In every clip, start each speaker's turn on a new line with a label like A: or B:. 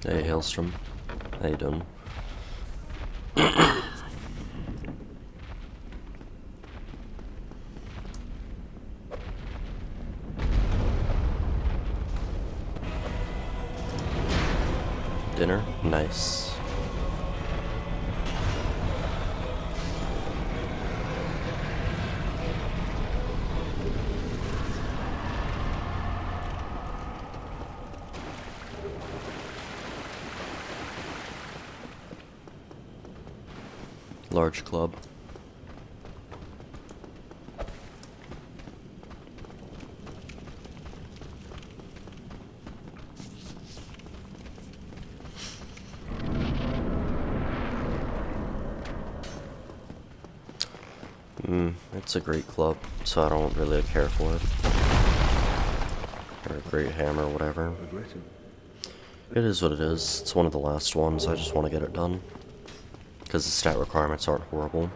A: Hey, Hailstrom. How you doing? Dinner? Nice. Large club. It's a great club, so I don't really care for it. Or a great hammer, or whatever. It is what it is. It's one of the last ones. I just want to get it done. Because the stat requirements aren't horrible.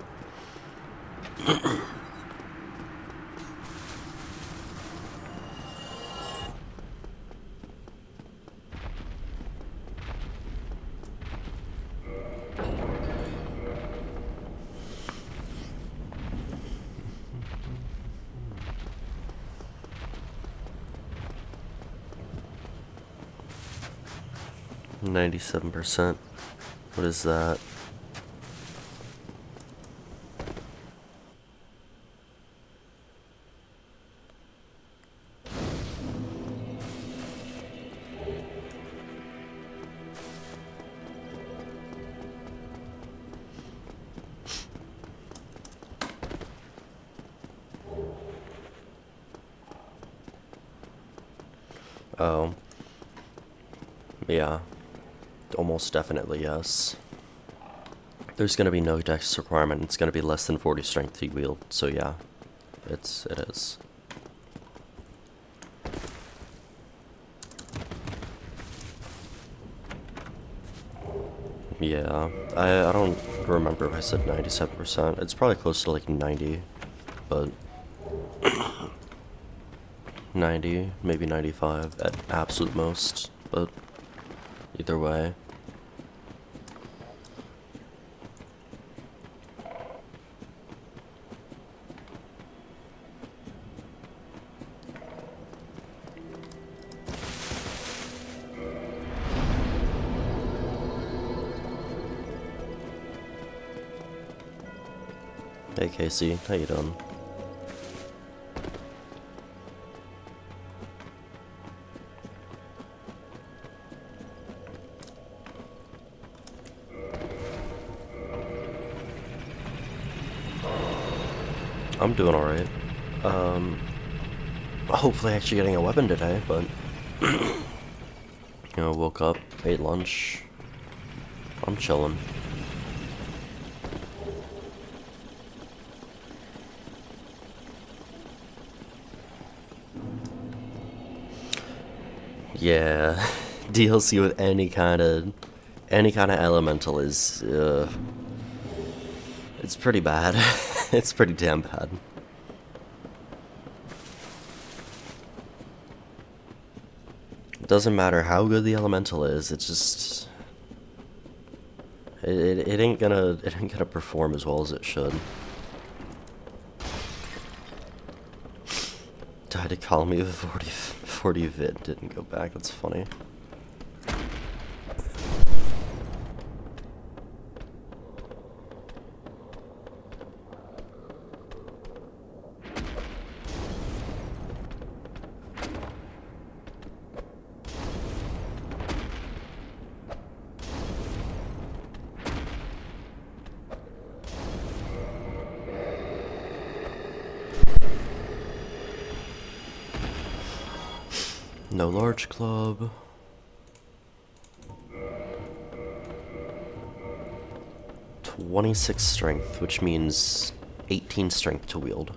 A: 97%. What is that? Oh. Yeah. Almost definitely, yes. There's gonna be no dex requirement. It's gonna be less than 40 strength to wield, so yeah. It is. Yeah. I don't remember if I said 97%. It's probably close to like 90, but 90, maybe 95 at absolute most, but either way. Hey Casey, how you doing? I'm doing alright. Hopefully actually getting a weapon today, but you know, woke up, ate lunch. I'm chilling. Yeah, DLC with any kind of elemental is it's pretty bad. It's pretty damn bad. It doesn't matter how good the elemental is, it's just it ain't gonna perform as well as it should. Died to Kalameet with 40 vid, didn't go back, that's funny. No large club. (26 strength, which means 18 strength to wield.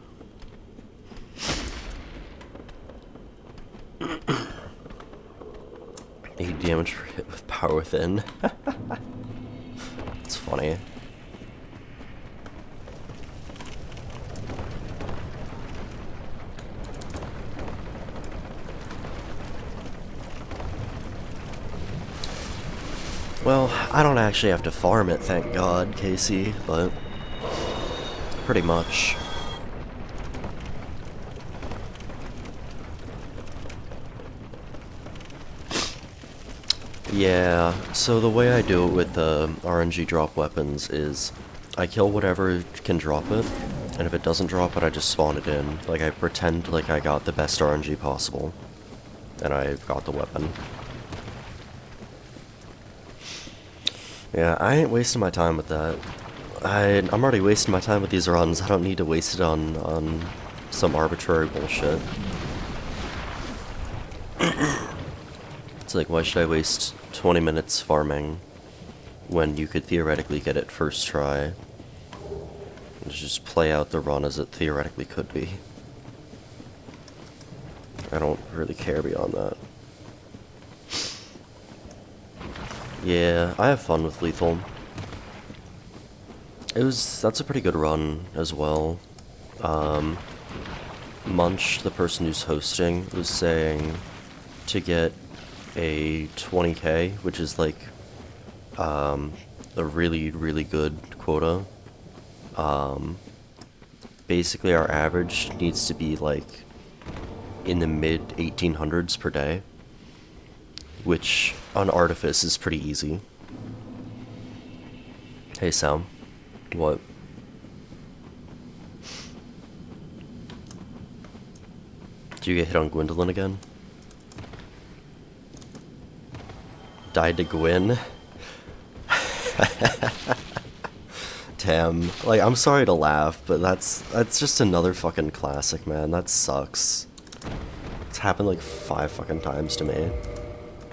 A: (8 damage for hit with power within. It's funny. Well, I don't actually have to farm it, thank God, Casey, but pretty much. Yeah, so the way I do it with RNG drop weapons is I kill whatever can drop it, and if it doesn't drop it, I just spawn it in. Like, I pretend like I got the best RNG possible, and I got the weapon. Yeah, I ain't wasting my time with that. I'm already wasting my time with these runs. I don't need to waste it on some arbitrary bullshit. It's like, why should I waste 20 minutes farming when you could theoretically get it first try? And just play out the run as it theoretically could be. I don't really care beyond that. Yeah, I have fun with Lethal. That's a pretty good run as well. Munch, the person who's hosting, was saying to get a 20k, which is like a really, really good quota. Basically our average needs to be like in the mid 1800s per day, which on Artifice is pretty easy. Hey Sam, what? Did you get hit on Gwyndolin again? Died to Gwyn? Damn. Like, I'm sorry to laugh, but that's just another fucking classic, man. That sucks. It's happened like 5 fucking times to me.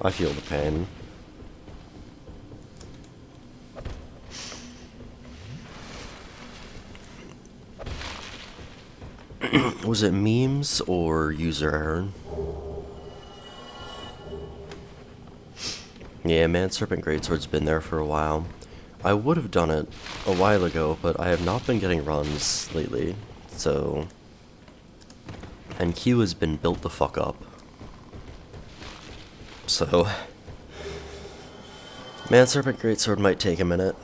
A: I feel the pain. Was it memes or user error? Yeah, Man Serpent Greatsword's been there for a while. I would have done it a while ago, but I have not been getting runs lately, so... And Q has been built the fuck up. So... Man Serpent Greatsword might take a minute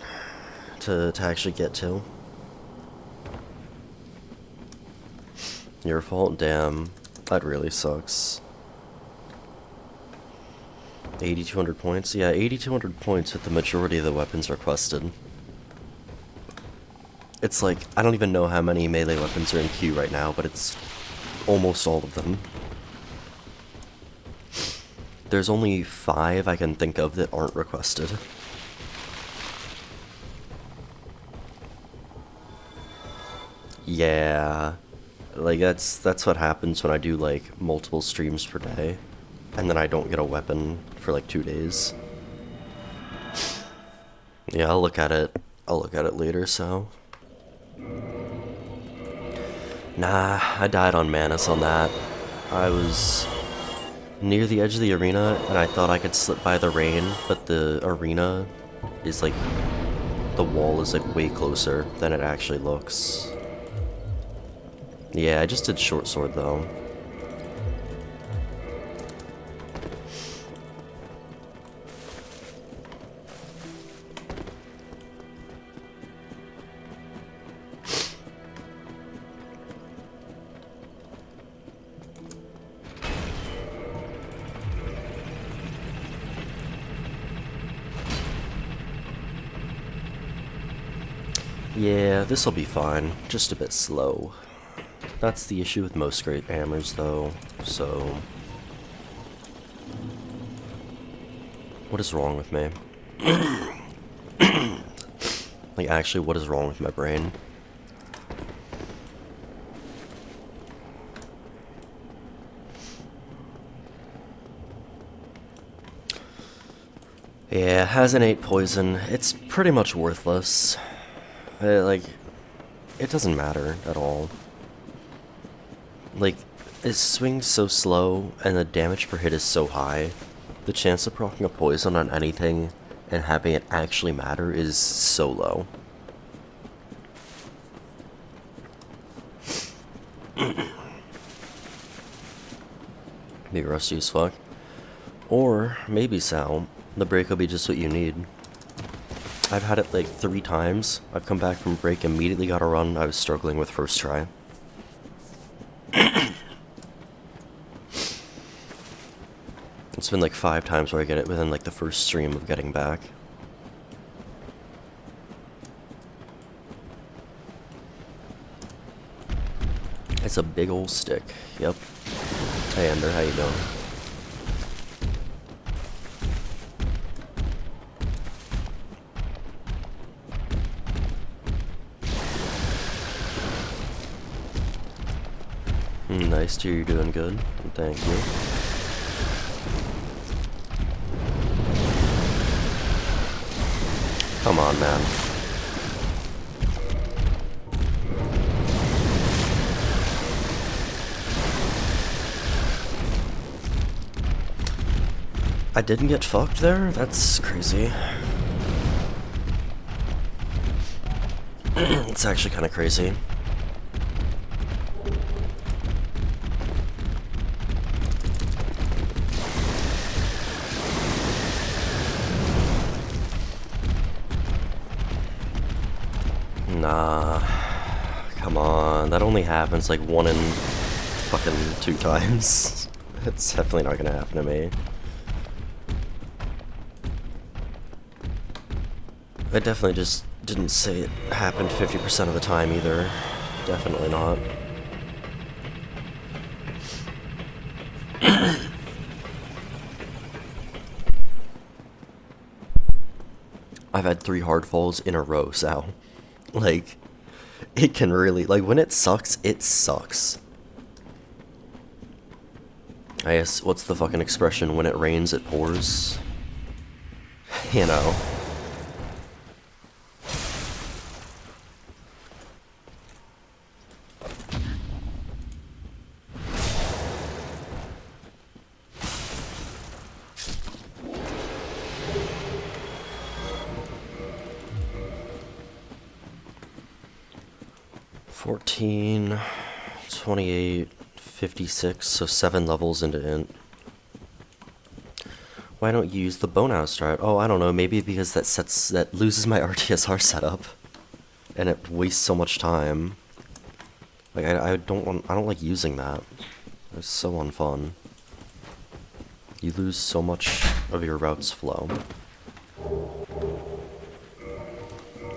A: to actually get to. Your fault? Damn. That really sucks. 8,200 points? Yeah, 8,200 points with the majority of the weapons requested. It's like, I don't even know how many melee weapons are in queue right now, but it's almost all of them. There's only 5 I can think of that aren't requested. Yeah. Like, that's what happens when I do, like, multiple streams per day. And then I don't get a weapon for, like, 2 days. Yeah, I'll look at it later, so... Nah, I died on Manus on that. I was near the edge of the arena, and I thought I could slip by the rain, but the arena is, like... The wall is, like, way closer than it actually looks. Yeah, I just did short sword though. Yeah, this'll be fine. Just a bit slow. That's the issue with most great hammers, though, so... What is wrong with me? Like, actually, what is wrong with my brain? Yeah, has an 8 poison. It's pretty much worthless. Like, it doesn't matter at all. Like, it swings so slow, and the damage per hit is so high, the chance of proccing a poison on anything and having it actually matter is so low. Maybe rusty as fuck. Or, maybe Sal, the break will be just what you need. I've had it like 3 times. I've come back from break, immediately got a run. I was struggling with first try. It's been like 5 times where I get it within like the first stream of getting back. It's a big old stick. Yep. Hey Ender, how you doing? Nice to hear you're doing good. Thank you. Come on, man. I didn't get fucked there? That's crazy. It's actually kind of crazy. Nah, come on, that only happens like 1 in fucking 2 times. It's definitely not gonna happen to me. I definitely just didn't say it happened 50% of the time either. Definitely not. I've had 3 hard falls in a row, Sal. Like, it can really, like, when it sucks, it sucks. I guess, what's the fucking expression? When it rains, it pours? You know. $14, $28, $56, so 7 levels into int. Why don't you use the bone out strat? Oh, I don't know, maybe because that loses my RTSR setup. And it wastes so much time. Like, I don't like using that. It's so unfun. You lose so much of your route's flow.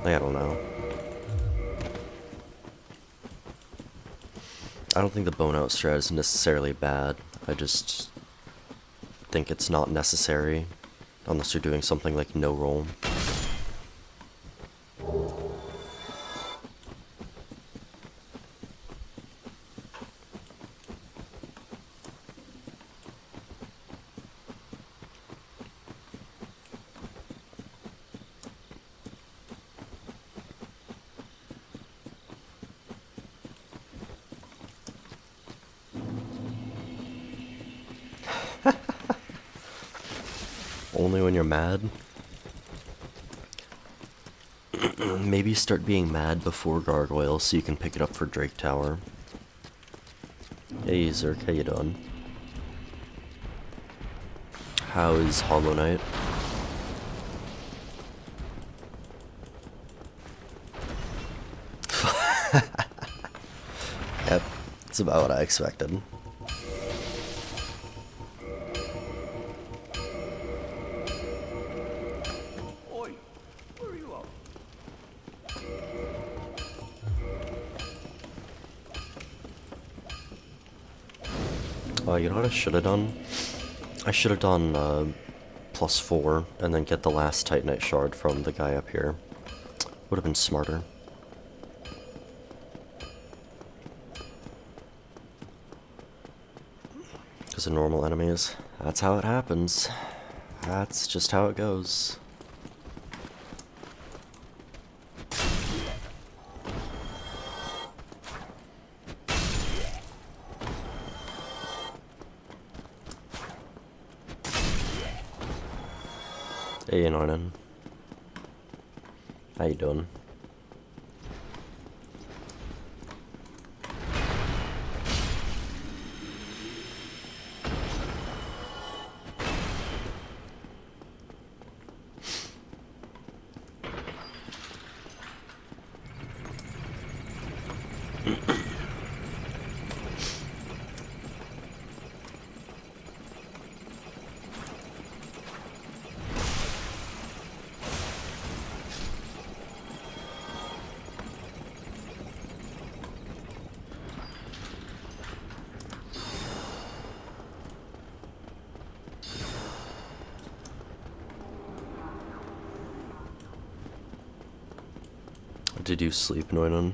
A: Like, I don't know. I don't think the bone out strat is necessarily bad. I just think it's not necessary unless you're doing something like no roll. Only when you're mad? Maybe start being mad before Gargoyles so you can pick it up for Drake Tower. Hey Zerk, how you doing? How is Hollow Knight? Yep, it's about what I expected. You know what I should have done? I should have done +4 and then get the last Titanite shard from the guy up here. Would have been smarter. Because of normal enemies. That's how it happens. That's just how it goes. Hey, noinyn. How you doing? Did you sleep, noinyn?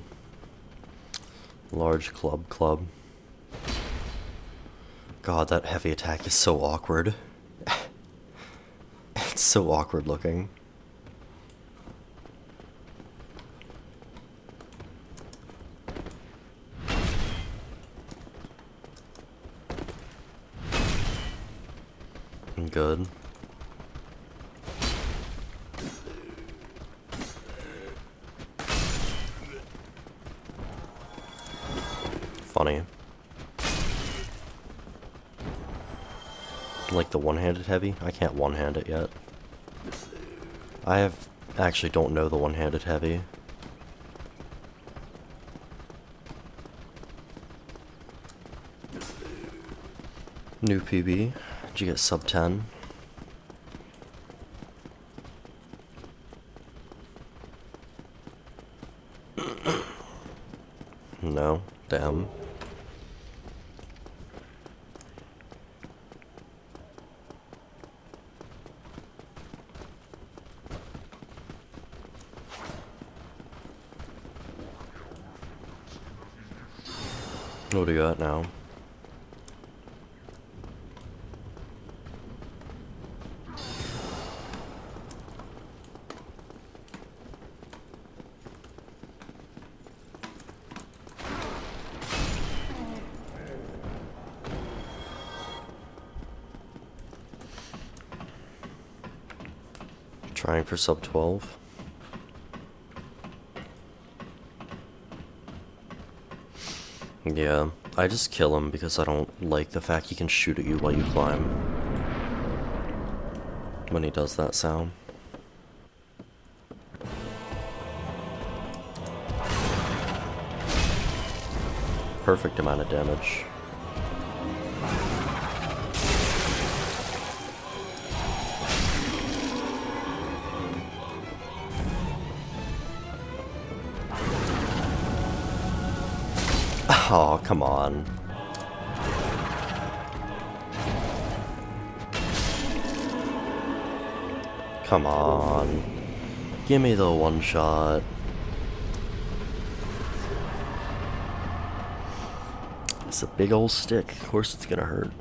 A: Large club. God, that heavy attack is so awkward. It's so awkward looking. Good. Funny. Like the one-handed heavy? I can't one-hand it yet. Actually don't know the one-handed heavy. New PB. Did you get sub 10? No? Damn. What do you got now? Trying for sub 12. Yeah, I just kill him because I don't like the fact he can shoot at you while you climb. When he does that sound. Perfect amount of damage. Oh, come on. Come on. Give me the one shot. It's a big old stick. Of course it's gonna hurt.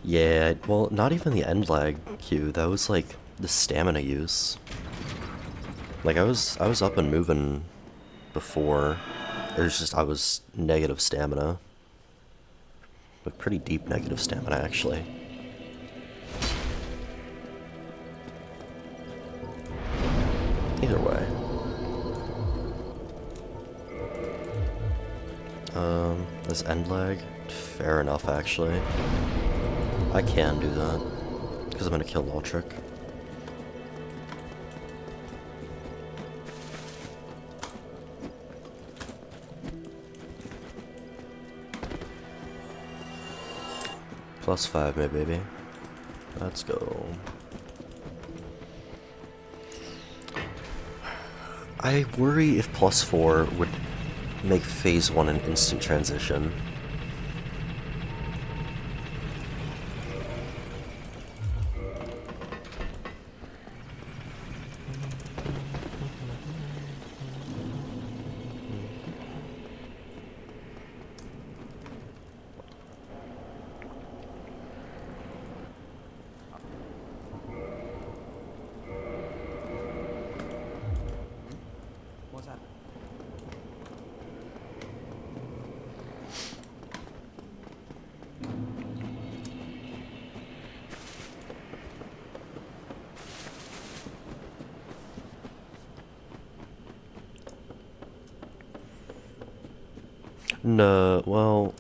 A: Yeah, well, not even the end lag Q, that was like the stamina use. Like I was up and moving before. It was just I was negative stamina. But pretty deep negative stamina actually. Either way. This end lag? Fair enough actually. I can do that, because I'm going to kill Loltrick. +5, my baby. Let's go. I worry if +4 would make phase 1 an instant transition. No, well,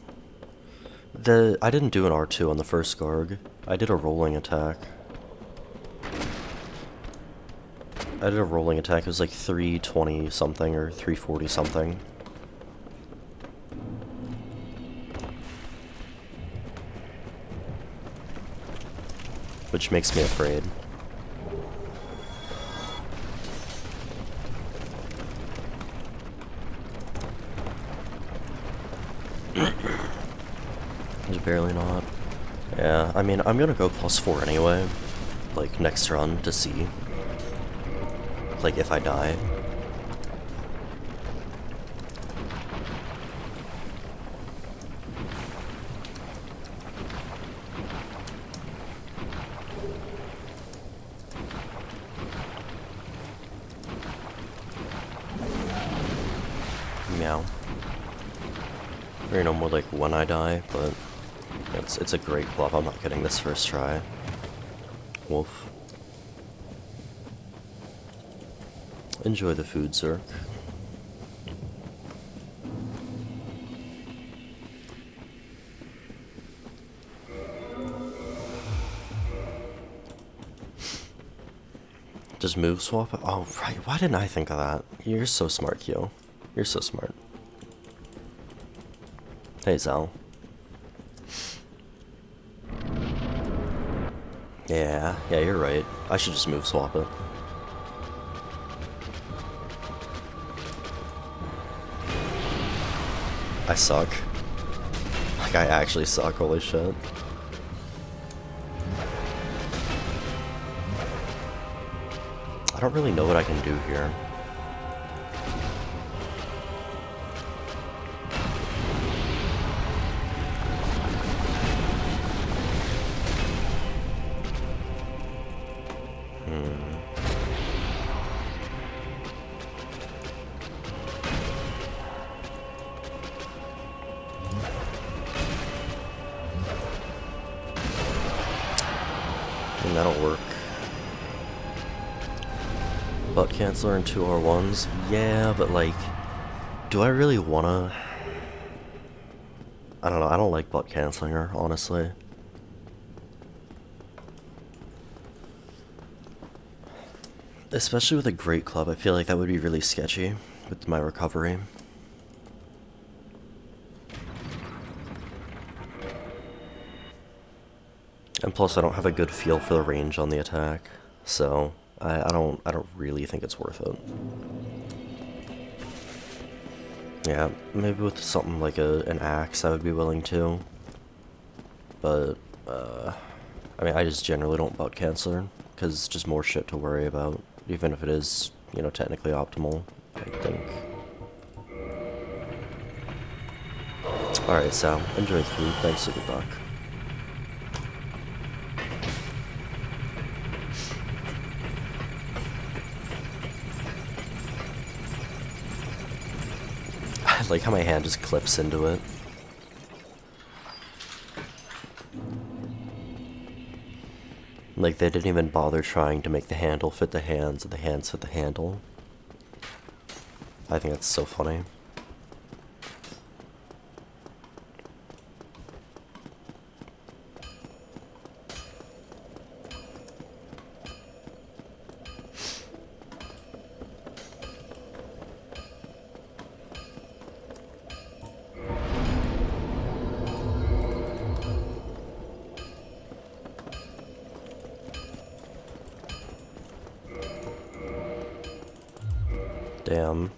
A: I didn't do an R2 on the first Garg. I did a rolling attack. I did a rolling attack, it was like 320 something or 340 something. Which makes me afraid. barely not. Yeah, I mean, I'm gonna go +4 anyway, like, next run to see, like, if I die. Meow. Or, you know, more like when I die, but it's a great club. I'm not getting this first try. Wolf. Enjoy the food, sir. Just move swap? Oh, right. Why didn't I think of that? You're so smart, Kyo. You're so smart. Hey, Zal. Yeah, you're right. I should just move swap it. I suck. Like, I actually suck, holy shit. I don't really know what I can do here. And that'll work. Butt canceller and 2 R1s? Yeah, but like, do I really wanna? I don't know, I don't like butt canceling her, honestly. Especially with a great club, I feel like that would be really sketchy with my recovery. And plus I don't have a good feel for the range on the attack, so I don't really think it's worth it. Yeah, maybe with something like an axe I would be willing to. But I mean, I just generally don't butt cancel because it's just more shit to worry about, even if it is, you know, technically optimal, I think. Alright, Sal, enjoy the food, thanks for the buck. I like how my hand just clips into it. Like, they didn't even bother trying to make the handle fit the hands and the hands fit the handle. I think that's so funny. Damn.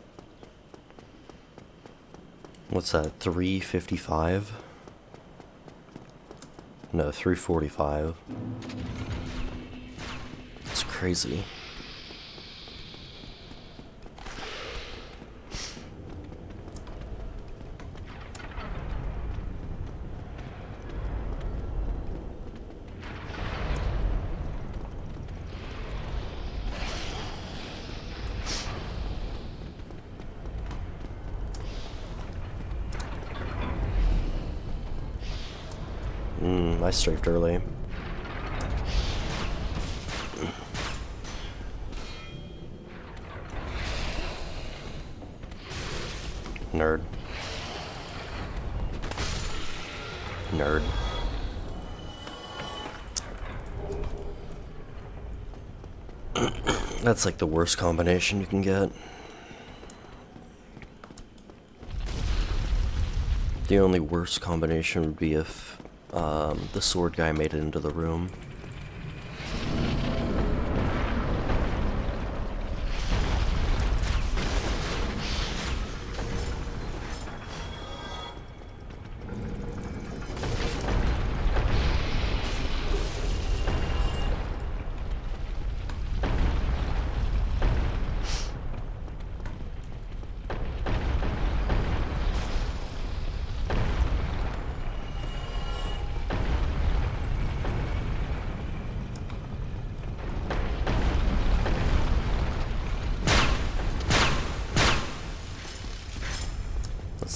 A: What's that, 355? No, 345. It's crazy. I strafed early. Nerd. Nerd. That's like the worst combination you can get. The only worst combination would be if the sword guy made it into the room.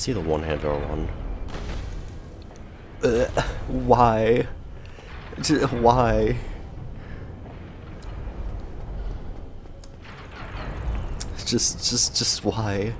A: see the one-hander one. Why? Why? Just why?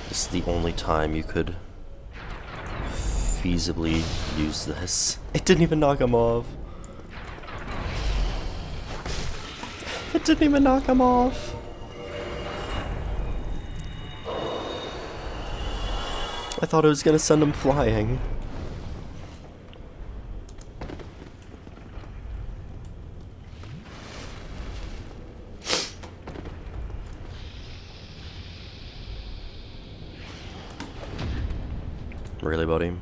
A: This is the only time you could feasibly use this. It didn't even knock him off. It didn't even knock him off. I thought it was gonna send him flying. Really, buddy?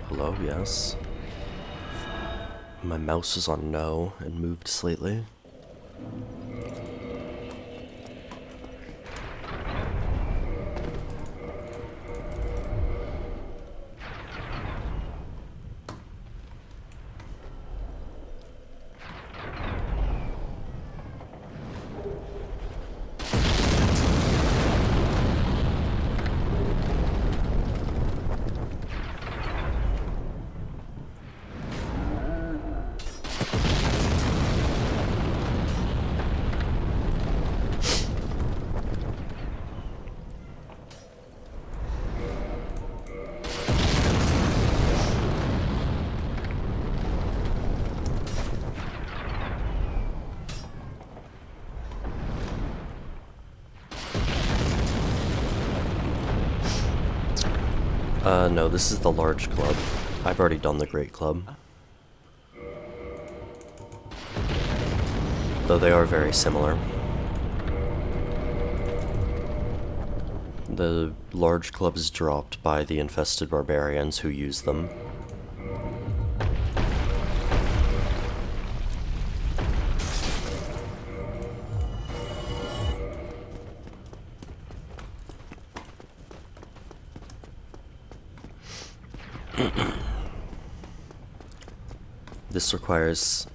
A: Hello, yes. My mouse is on no and moved slightly. No, this is the large club. I've already done the great club. Though they are very similar. The large club is dropped by the infested barbarians who use them. This requires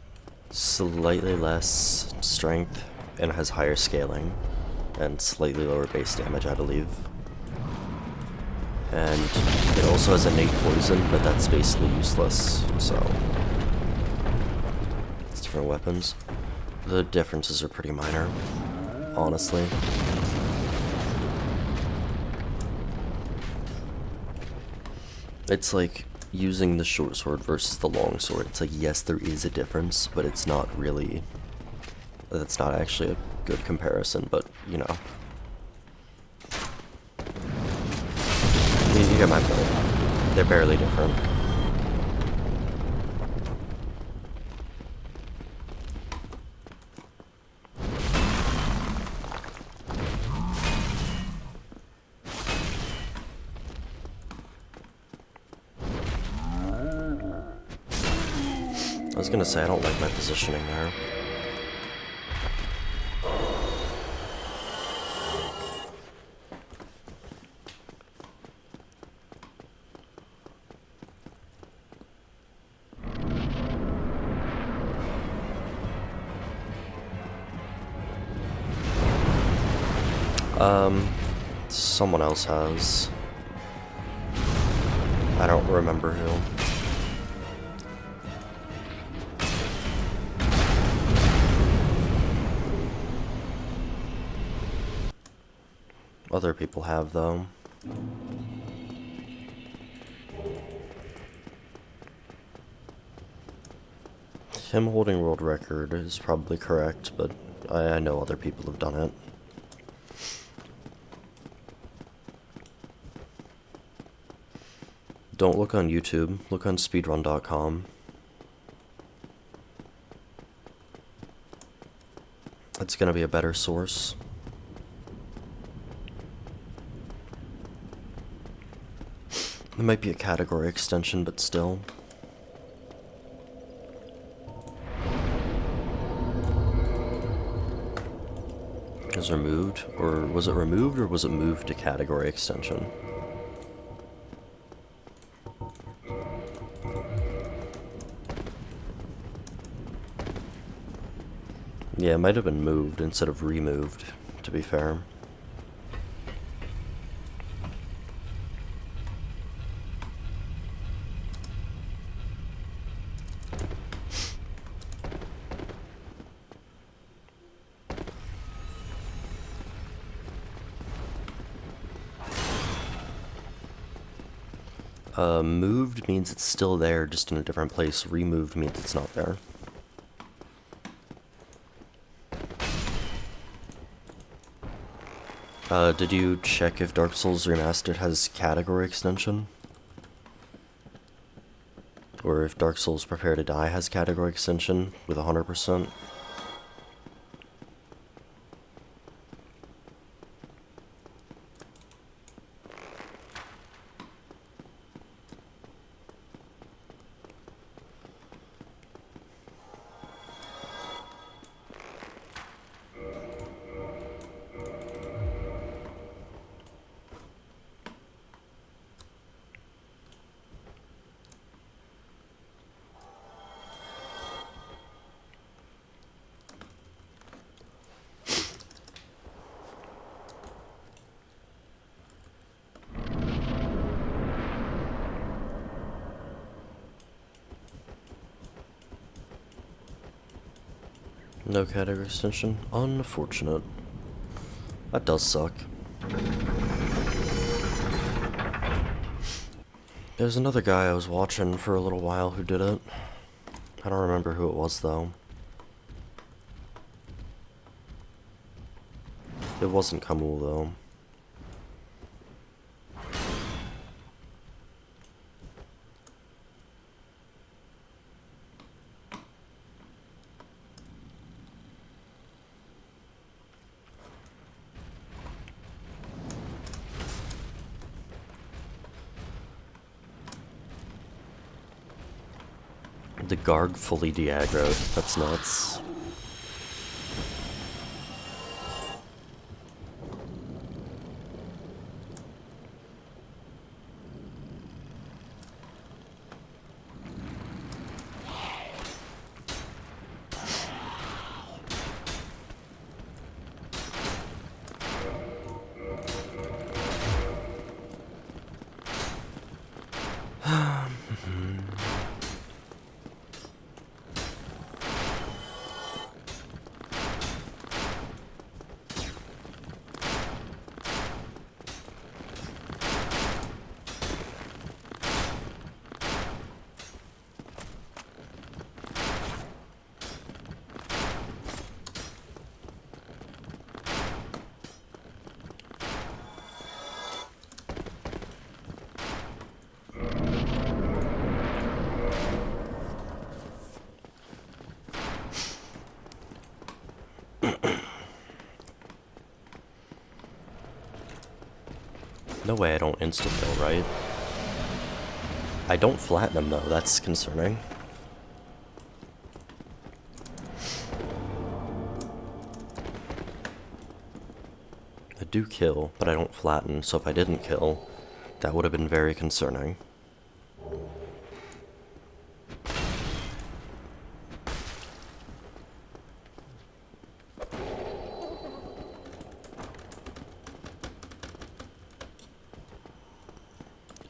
A: slightly less strength and has higher scaling and slightly lower base damage, I believe. And it also has innate poison, but that's basically useless, so it's different weapons. The differences are pretty minor, honestly. It's like using the short sword versus the long sword. It's like, yes, there is a difference, but it's not really, that's not actually a good comparison, but you know. You get my point. They're barely different. I was gonna say, I don't like my positioning there. Someone else has. I don't remember who. Other people have, though. Him holding world record is probably correct, but I know other people have done it. Don't look on YouTube, look on speedrun.com. It's gonna be a better source. It might be a category extension, but still. It was removed, or was it removed, or was it moved to category extension? Yeah, it might have been moved instead of removed, to be fair. Moved means it's still there, just in a different place. Removed means it's not there. Did you check if Dark Souls Remastered has category extension? Or if Dark Souls Prepare to Die has category extension with 100%? No category extension? Unfortunate. That does suck. There's another guy I was watching for a little while who did it. I don't remember who it was, though. It wasn't Kamul, though. The Garg fully de-aggroed. That's nuts. No way I don't insta-kill, right? I don't flatten him, though. That's concerning. I do kill, but I don't flatten, so if I didn't kill, that would have been very concerning.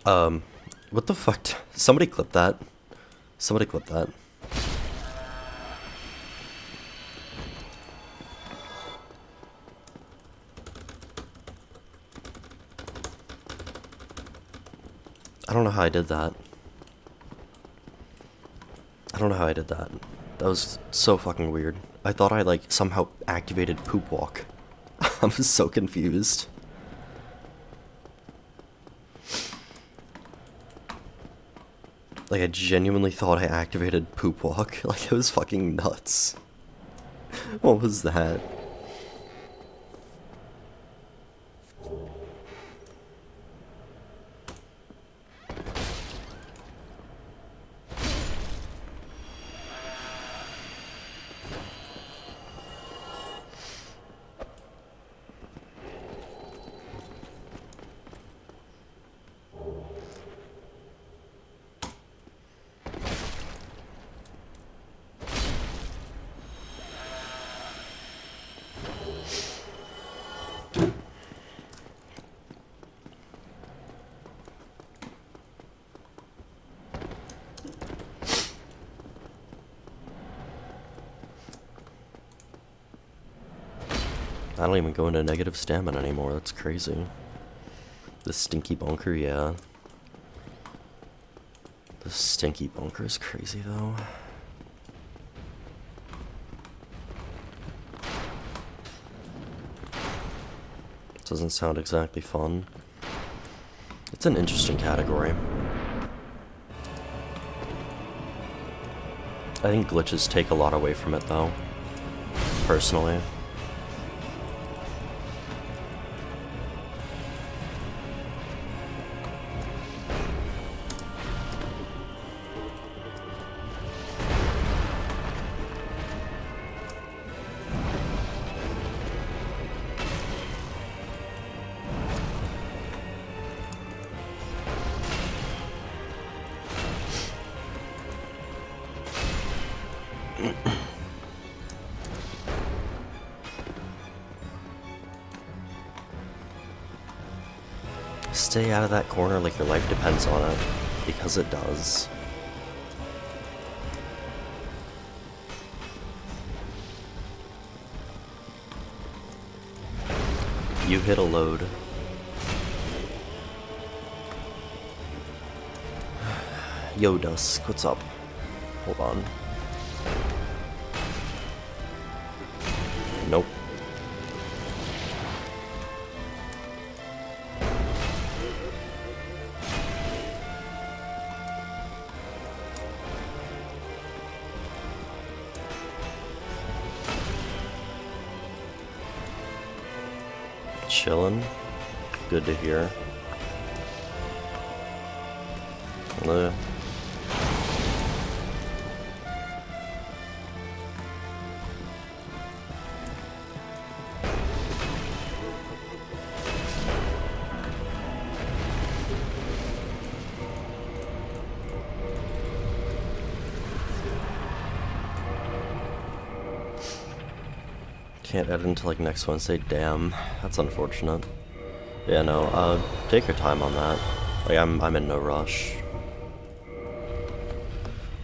A: What the fuck? Somebody clip that. Somebody clip that. I don't know how I did that. I don't know how I did that. That was so fucking weird. I thought I, like, somehow activated Poop Walk. I was so confused. Like, I genuinely thought I activated Poop Walk. Like, it was fucking nuts. What was that? I don't even go into negative stamina anymore, that's crazy. The stinky bunker, yeah. The stinky bunker is crazy though. Doesn't sound exactly fun. It's an interesting category. I think glitches take a lot away from it though, personally. Stay out of that corner like your life depends on it, because it does. You hit a load. Yo, Dusk, what's up? Hold on. Nope. Chillin'. Good to hear. Can't edit until like next Wednesday. Damn, that's unfortunate. Yeah, no. Take your time on that. Like, I'm in no rush.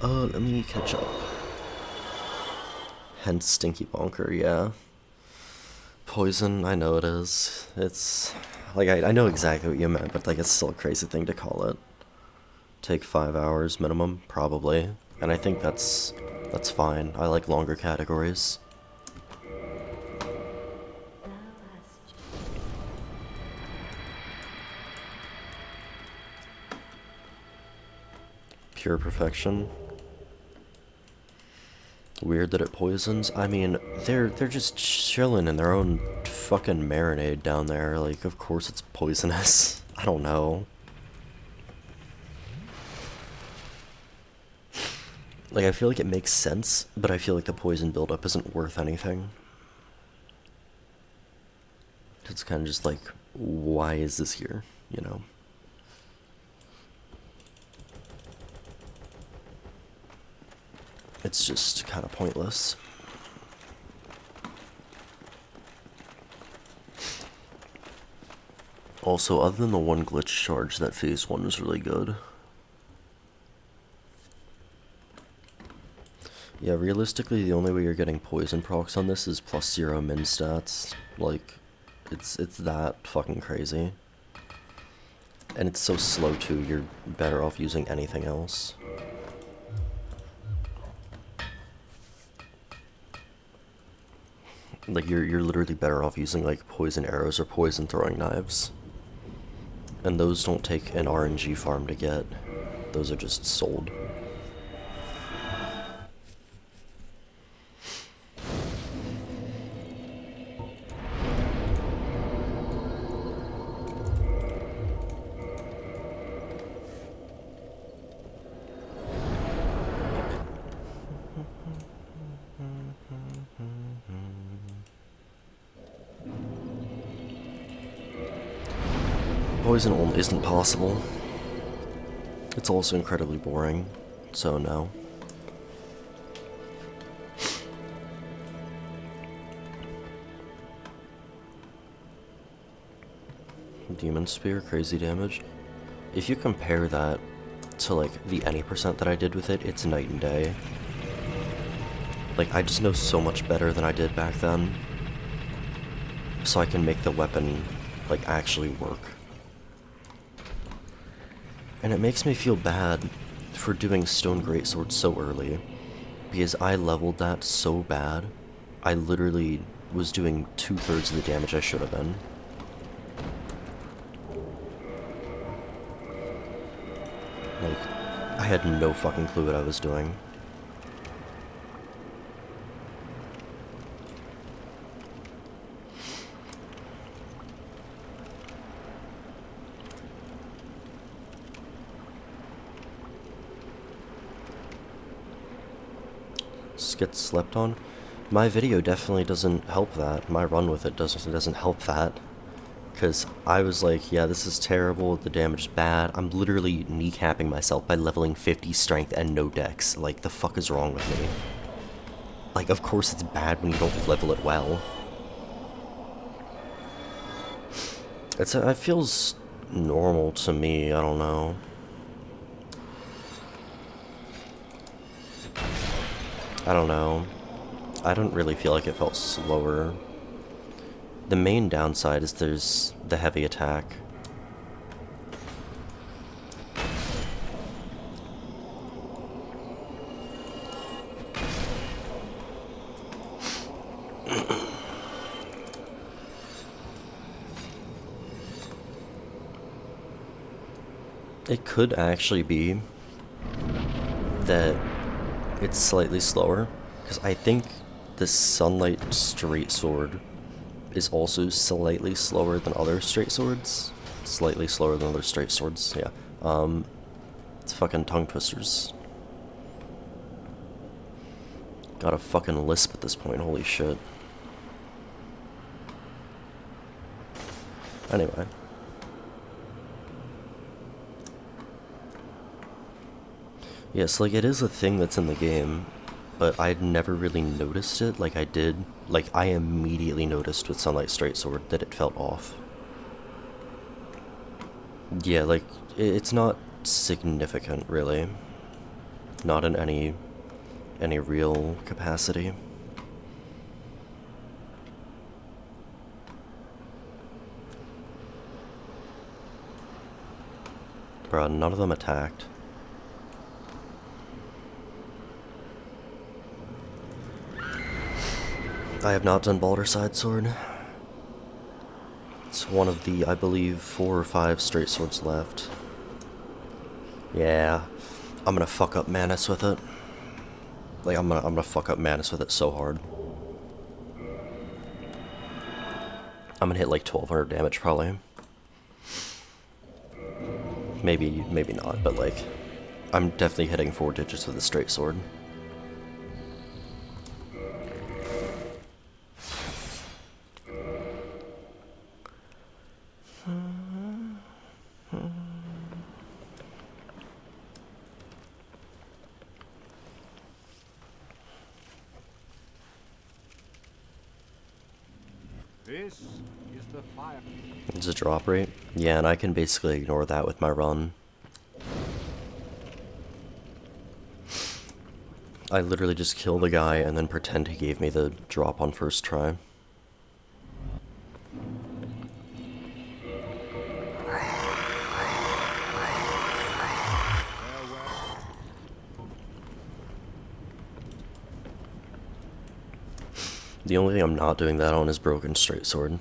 A: Let me catch up. Hence Stinky Bonker, yeah. Poison, I know it is. It's like I know exactly what you meant, but like it's still a crazy thing to call it. Take 5 hours minimum, probably, and I think that's fine. I like longer categories. Pure perfection. Weird that it poisons. I mean, they're just chilling in their own fucking marinade down there. Like, of course it's poisonous. I don't know. Like, I feel like it makes sense, but I feel like the poison buildup isn't worth anything. It's kind of just like, why is this here, you know? It's just kind of pointless. Also, other than the one glitch charge, that phase 1 is really good. Yeah, realistically, the only way you're getting poison procs on this is +0 min stats. Like, it's that fucking crazy. And it's so slow too, you're better off using anything else. Like, you're literally better off using, like, poison arrows or poison throwing knives. And those don't take an RNG farm to get. Those are just sold. Poison only isn't possible. It's also incredibly boring, so no. Demon Spear, crazy damage. If you compare that to like the any percent that I did with it, it's night and day. Like, I just know so much better than I did back then. So I can make the weapon, like, actually work. And it makes me feel bad for doing Stone Greatsword so early, because I leveled that so bad. I literally was doing 2/3 of the damage I should have been. Like, I had no fucking clue what I was doing. Get slept on. My video definitely doesn't help that. My run with it doesn't help that. Because I was like, yeah, this is terrible, the damage is bad. I'm literally kneecapping myself by leveling 50 strength and no dex. Like, the fuck is wrong with me? Like, of course it's bad when you don't level it well. It feels normal to me, I don't know. I don't know. I don't really feel like it felt slower. The main downside is there's the heavy attack. It could actually be that it's slightly slower, because I think the Sunlight Straight Sword is also slightly slower than other straight swords. Slightly slower than other straight swords, yeah. It's fucking tongue twisters. Got a fucking lisp at this point, holy shit. Anyway. Yes, like, it is a thing that's in the game, but I'd never really noticed it like I did. Like, I immediately noticed with Sunlight Straight Sword that it felt off. Yeah, like, it's not significant, really. Not in any real capacity. Bruh, none of them attacked. I have not done Balder Side Sword. It's one of the, I believe, 4 or 5 straight swords left. Yeah, I'm gonna fuck up Manus with it. Like, I'm gonna fuck up Manus with it so hard. I'm gonna hit like 1200 damage probably. Maybe not, but like, I'm definitely hitting 4 digits with a straight sword.
B: This is the fire.
A: It's a drop rate? Yeah, and I can basically ignore that with my run. I literally just kill the guy and then pretend he gave me the drop on first try. The only thing I'm not doing that on is Broken Straight Sword.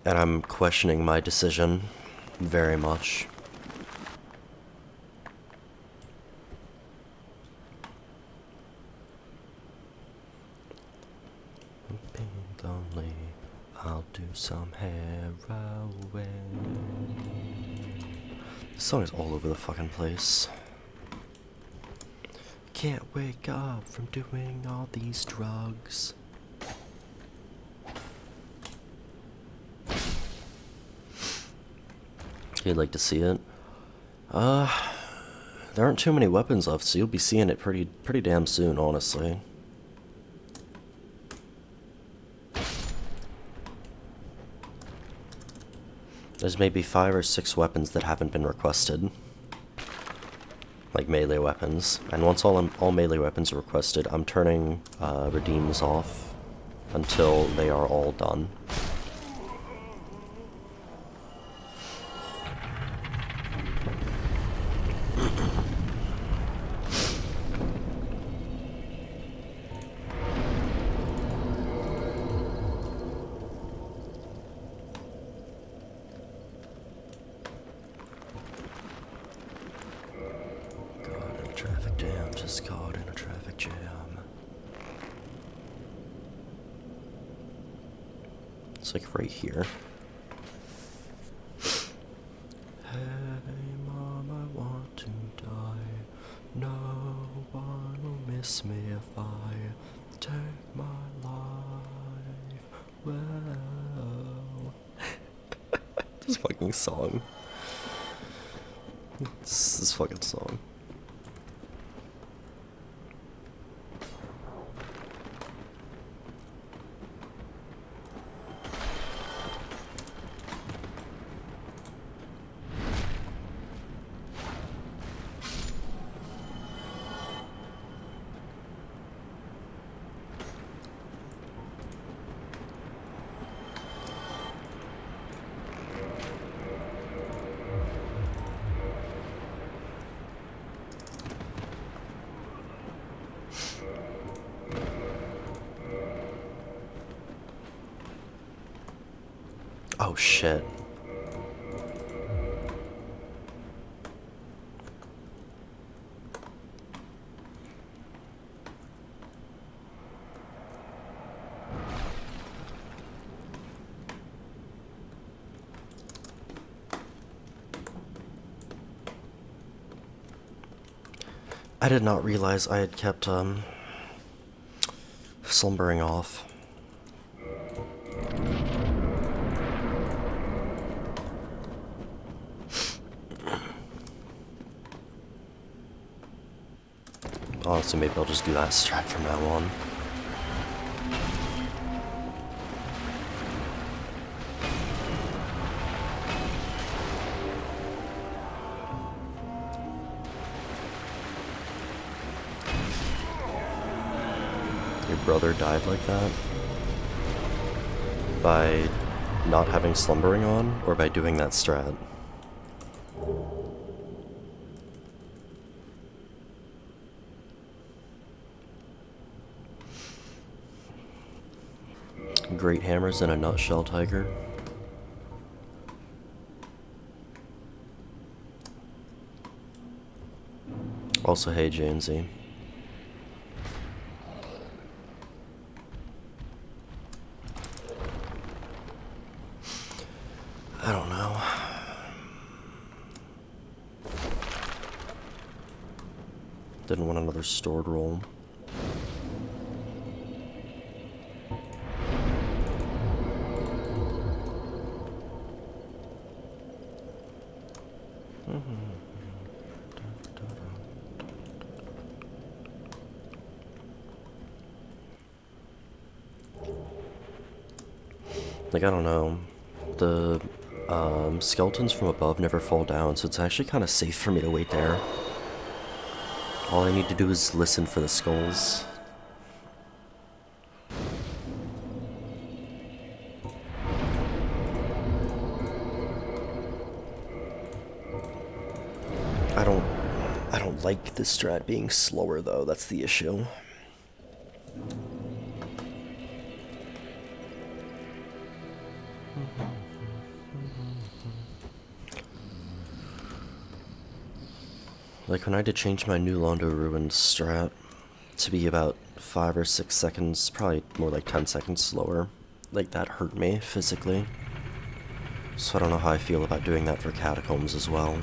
A: And I'm questioning my decision very much. Being lonely, I'll do some heroin. This song is all over the fucking place. Can't wake up from doing all these drugs. You'd like to see it? There aren't too many weapons left, so you'll be seeing it pretty damn soon, honestly. There's maybe 5 or 6 weapons that haven't been requested. Like melee weapons. And once all melee weapons are requested, I'm turning redeems off until they are all done. Just caught in a traffic jam. It's like right here. Hey mom, I want to die. No one will miss me if I take my life well. This fucking song. This fucking song. Oh shit. I did not realize I had kept slumbering off. Honestly, maybe I'll just do that strat from now on. Your brother died like that? By not having slumbering on, or by doing that strat? Great hammers in a nutshell, tiger. Also, hey, J&Z. I don't know. Didn't want another stored roll. Like, I don't know. The skeletons from above never fall down, so it's actually kind of safe for me to wait there. All I need to do is listen for the skulls. I don't like the strat being slower though, that's the issue. Like when I did change my new Londo Ruins strat to be about 5 or 6 seconds, probably more like 10 seconds slower, like that hurt me physically. So I don't know how I feel about doing that for Catacombs as well.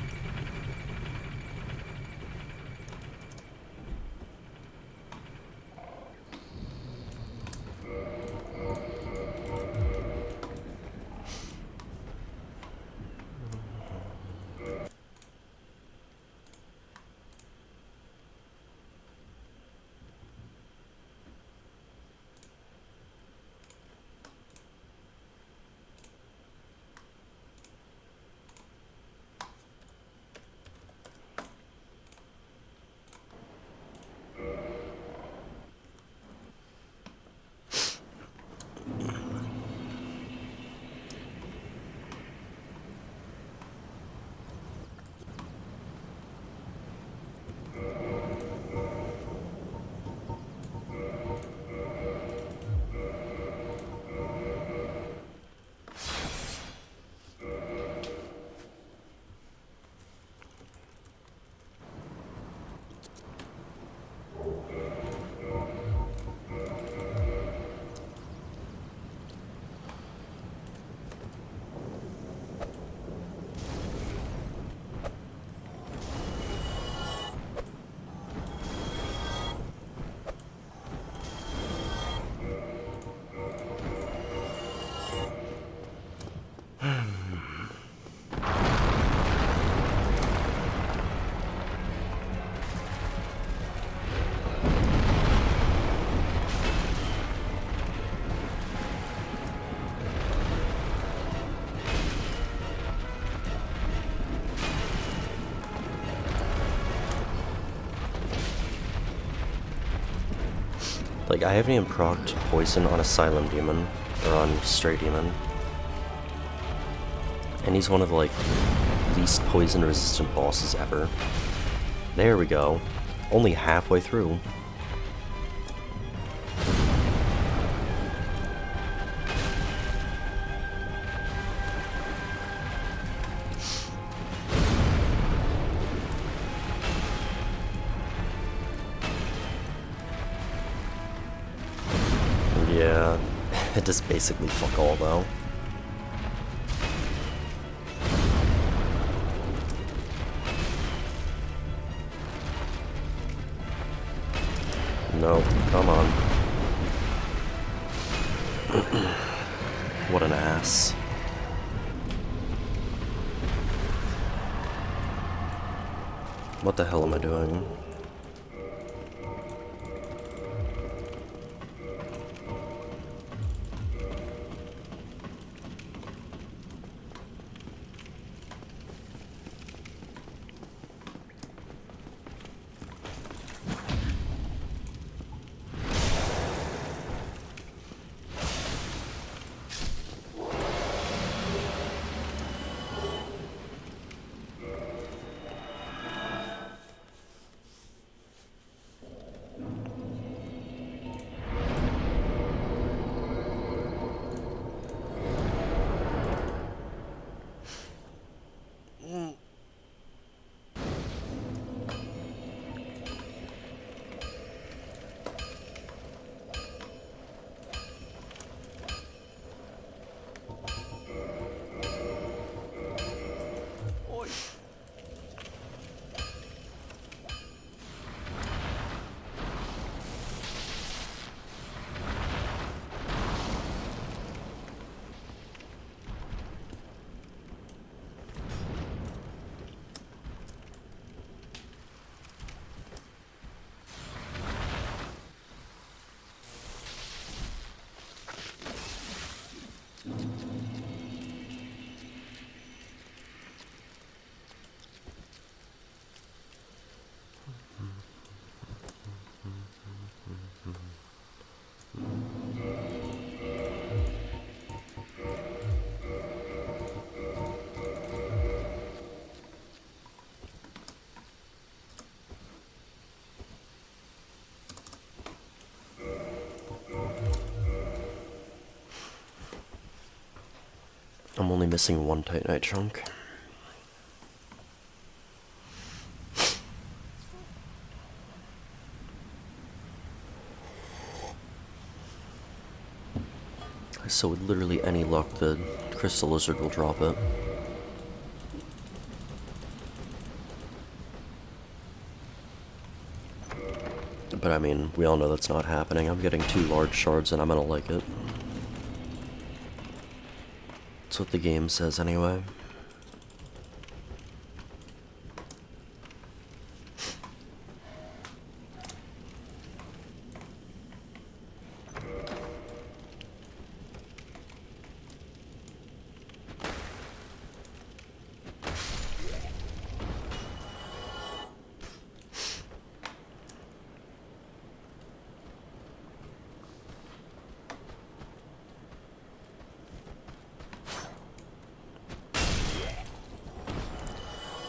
A: Like, I haven't even procced poison on Asylum Demon, or on Stray Demon. And he's one of the, like, least poison resistant bosses ever. There we go. Only halfway through. Yeah, it does basically fuck all though. No, come on. What an ass. What the hell am I doing? I'm only missing one Titanite chunk. So with literally any luck, the Crystal Lizard will drop it. But I mean, we all know that's not happening. I'm getting 2 large shards and I'm gonna like it. That's what the game says anyway.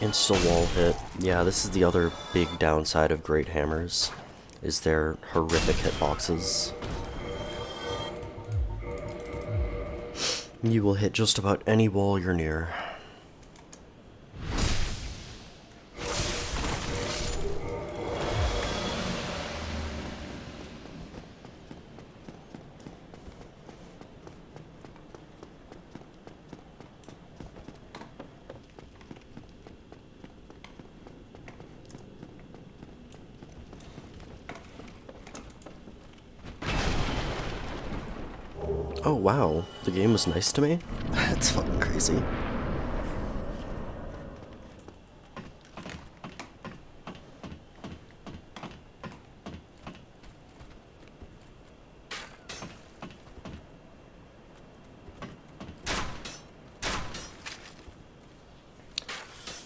A: Insta-wall hit. Yeah, this is the other big downside of Great Hammers, is their horrific hitboxes. You will hit just about any wall you're near. Oh wow, the game was nice to me? That's fucking crazy.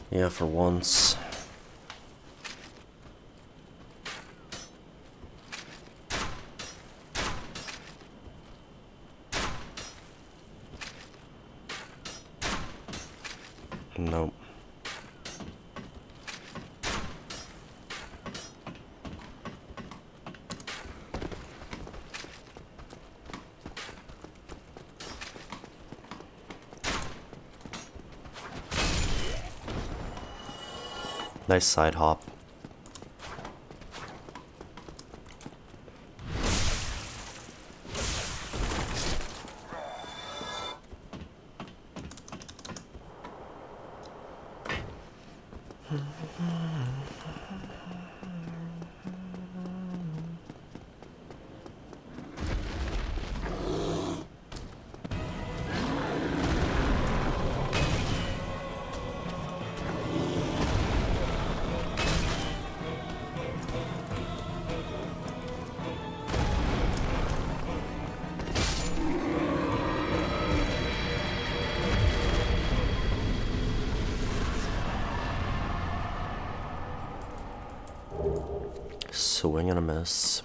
A: Yeah, for once. Nope. Nice side hop. Swing and a miss.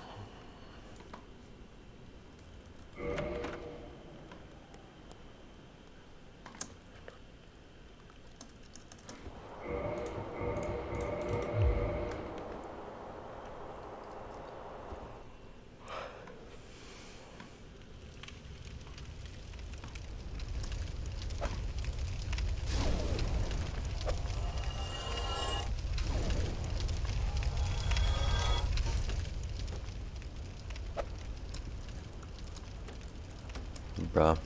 A: Bruh.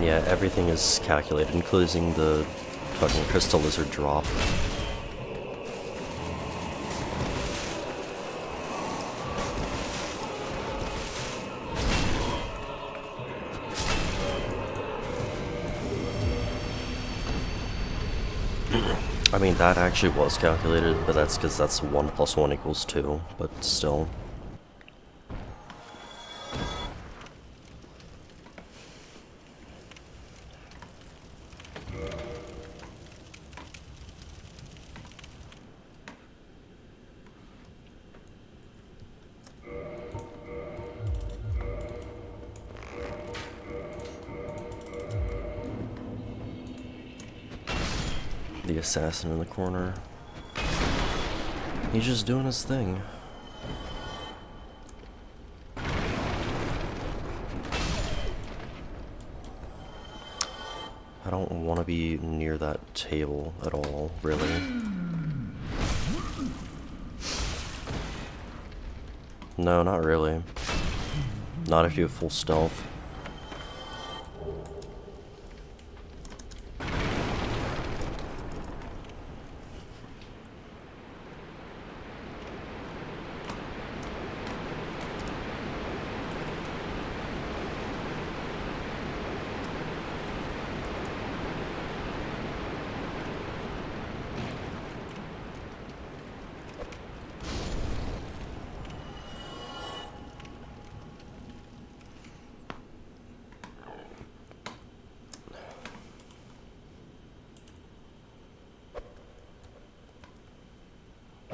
A: Yeah, everything is calculated, including the fucking Crystal Lizard drop. I mean, that actually was calculated, but that's because that's 1 plus 1 equals 2, but still. The assassin in the corner. He's just doing his thing. I don't want to be near that table at all, really. No, not really. Not if you have full stealth.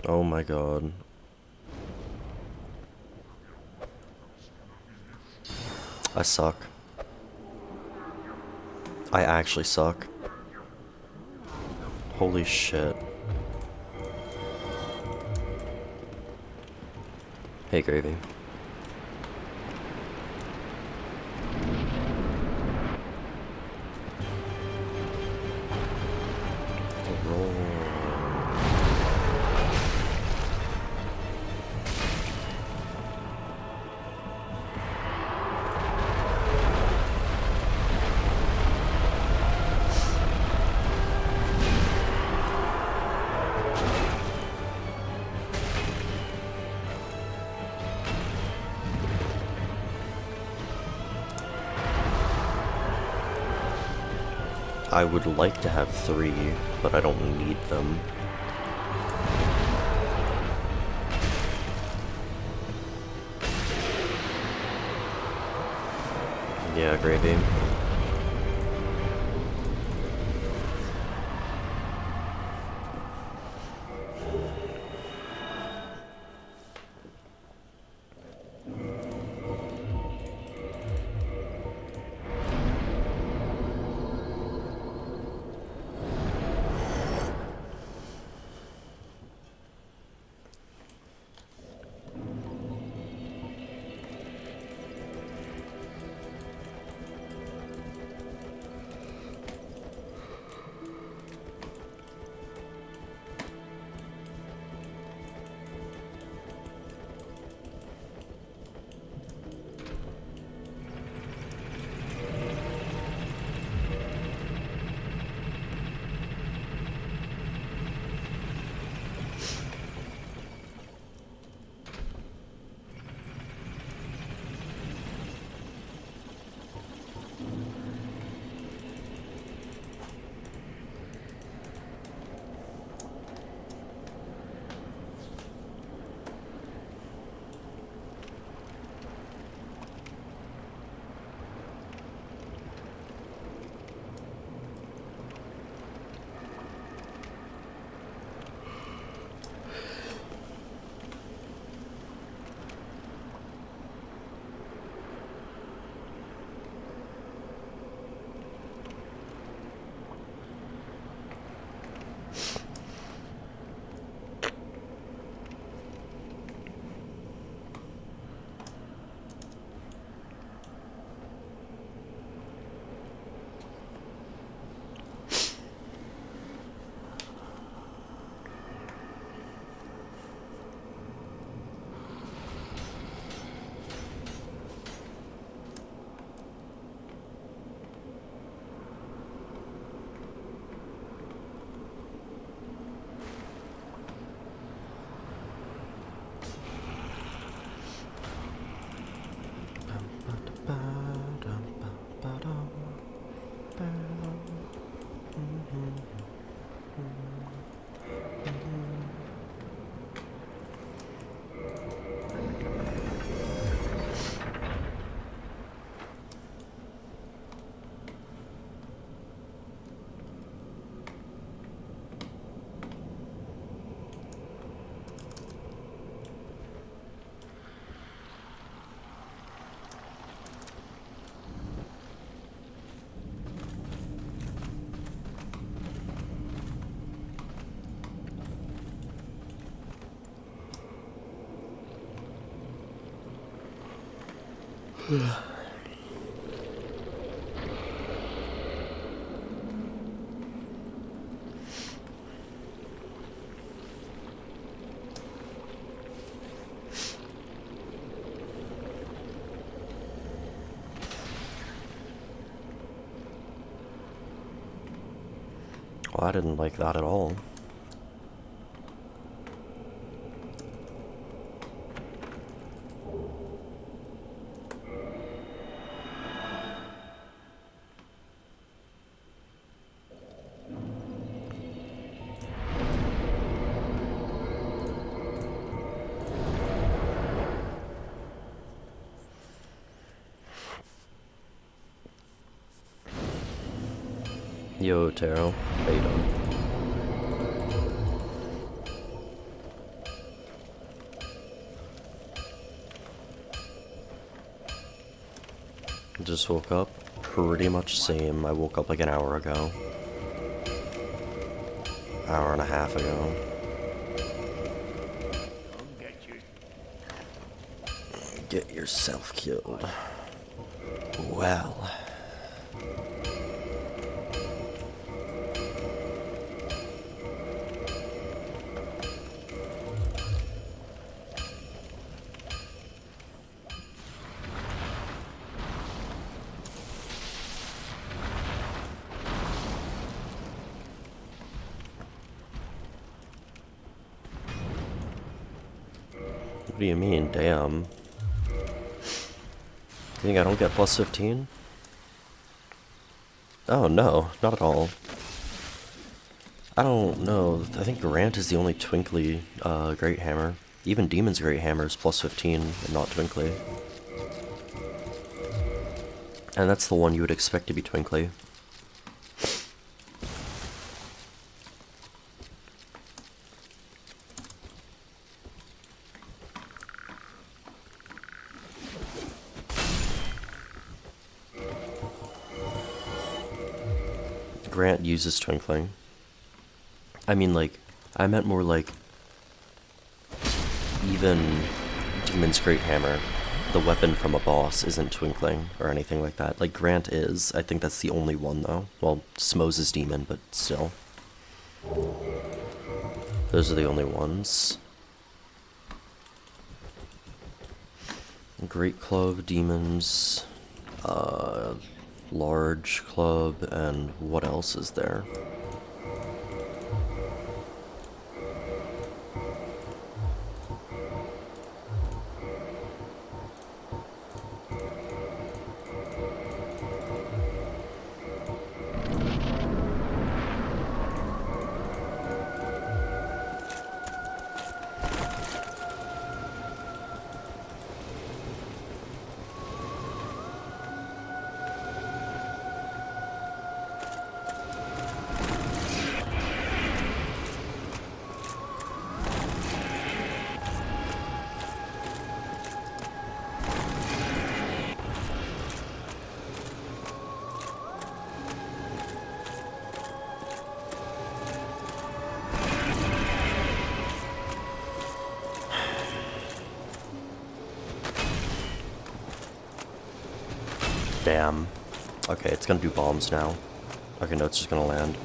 A: Oh my god. I suck. I actually suck. Holy shit. Hey, Gravy. Roll. I would like to have 3, but I don't need them. Yeah, Gravy. Well, I didn't like that at all. Yo, Taro. How you doing? Just woke up. Pretty much same. I woke up like an hour ago. Hour and a half ago. Get yourself killed. Well. What do you mean, damn? You think I don't get plus 15? Oh no, not at all. I don't know, I think Grant is the only twinkly Great Hammer. Even Demon's Great Hammer is plus 15 and not twinkly. And that's the one you would expect to be twinkly. Grant uses twinkling. I mean, like, I meant more like even Demon's Great Hammer, the weapon from a boss, isn't twinkling or anything like that. Like, Grant is. I think that's the only one, though. Well, Smough's is Demon, but still. Those are the only ones. Great Club, Demons, Large Club, and what else is there? Damn. Okay, it's gonna do bombs now. Okay, no, it's just gonna land.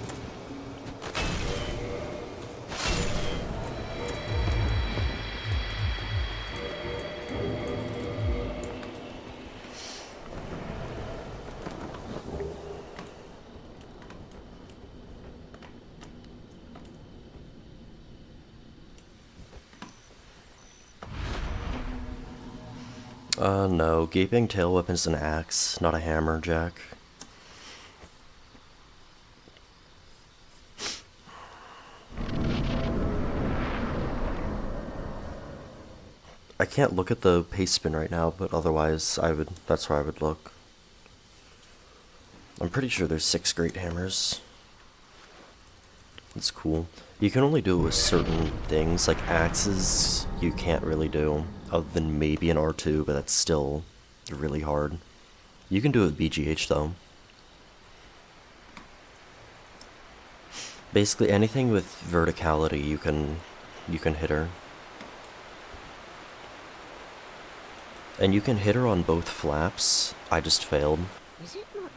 A: No. Gaping Tail Weapon's an axe, not a hammer, Jack. I can't look at the paste spin right now, but otherwise that's where I would look. I'm pretty sure there's 6 Great Hammers. That's cool. You can only do it with certain things, like axes you can't really do, other than maybe an R2, but that's still really hard. You can do it with BGH though. Basically anything with verticality you can hit her. And you can hit her on both flaps. I just failed.
C: Is it not?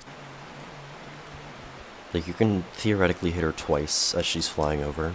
A: Like, you can theoretically hit her twice as she's flying over.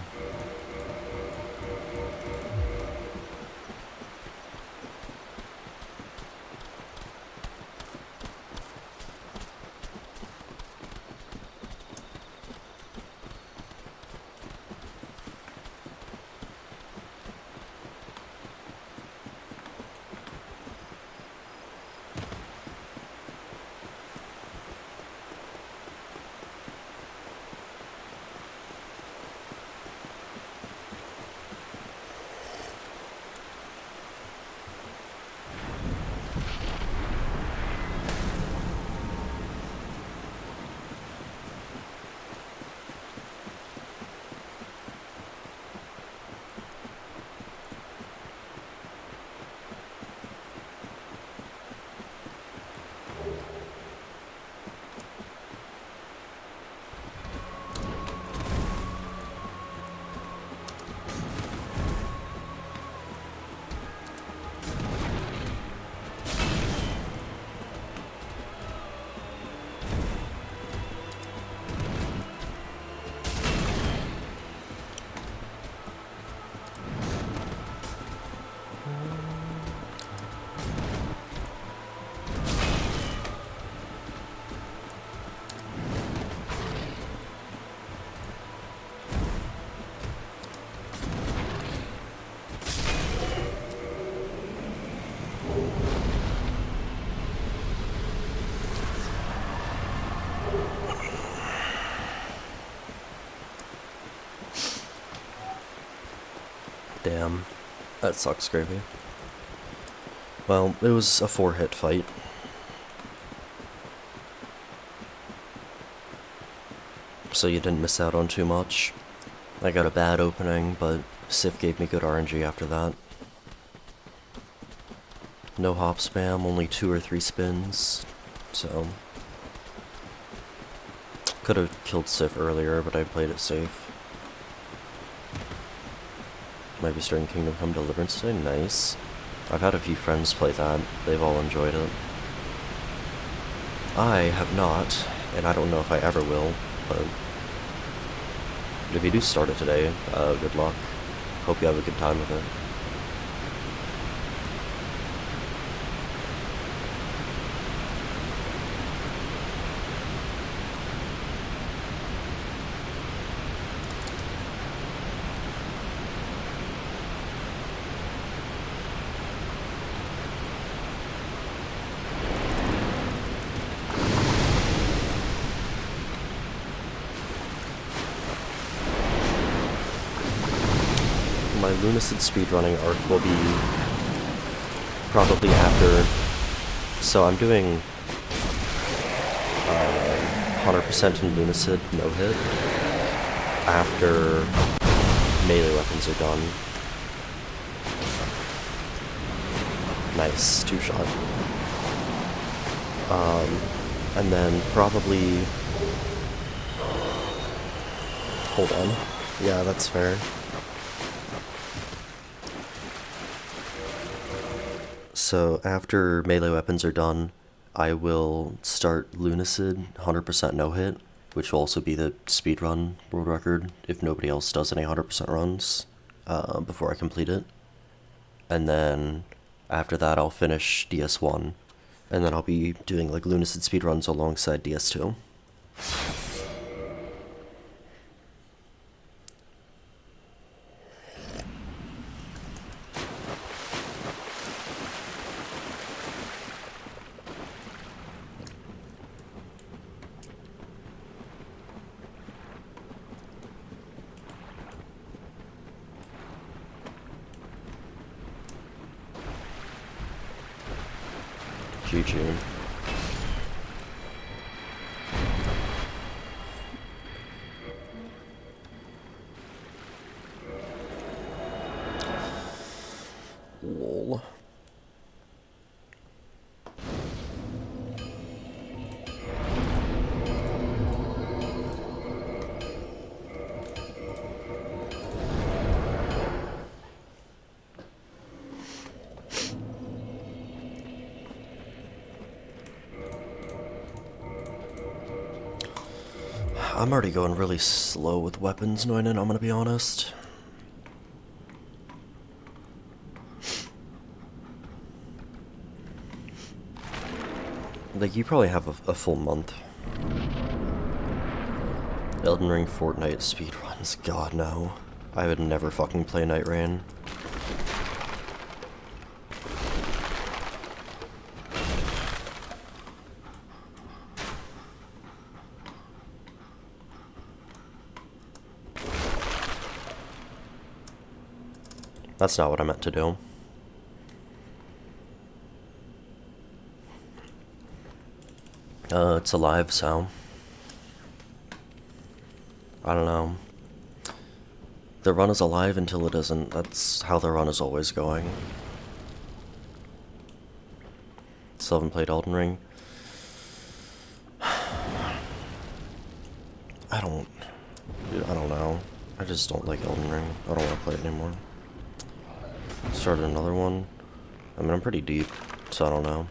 A: Damn. That sucks, Gravy. Well, it was a 4-hit fight. So you didn't miss out on too much. I got a bad opening, but Sif gave me good RNG after that. No hop spam, only 2 or 3 spins, so... Could have killed Sif earlier, but I played it safe. Might be starting Kingdom Come Deliverance today, nice. I've had a few friends play that, they've all enjoyed it. I have not, and I don't know if I ever will, but... if you do start it today, good luck. Hope you have a good time with it. My Lunacid speedrunning arc will be probably after, so I'm doing 100% in Lunacid, no hit, after melee weapons are done. Nice, 2-shot. And then probably, hold on, yeah, that's fair. So after melee weapons are done, I will start Lunacid 100% no hit, which will also be the speedrun world record if nobody else does any 100% runs before I complete it. And then after that I'll finish DS1, and then I'll be doing like Lunacid speedruns alongside DS2. GG. Lol. I'm already going really slow with weapons, noinyn, I'm gonna be honest. Like, you probably have a full month. Elden Ring Fortnite speedruns, god no. I would never fucking play Night Rain. That's not what I meant to do. It's alive, so I don't know. The run is alive until it isn't. That's how the run is always going. Still haven't played Elden Ring. I don't know. I just don't like Elden Ring. I don't want to play it anymore. Started another one. I mean, I'm pretty deep, so I don't know.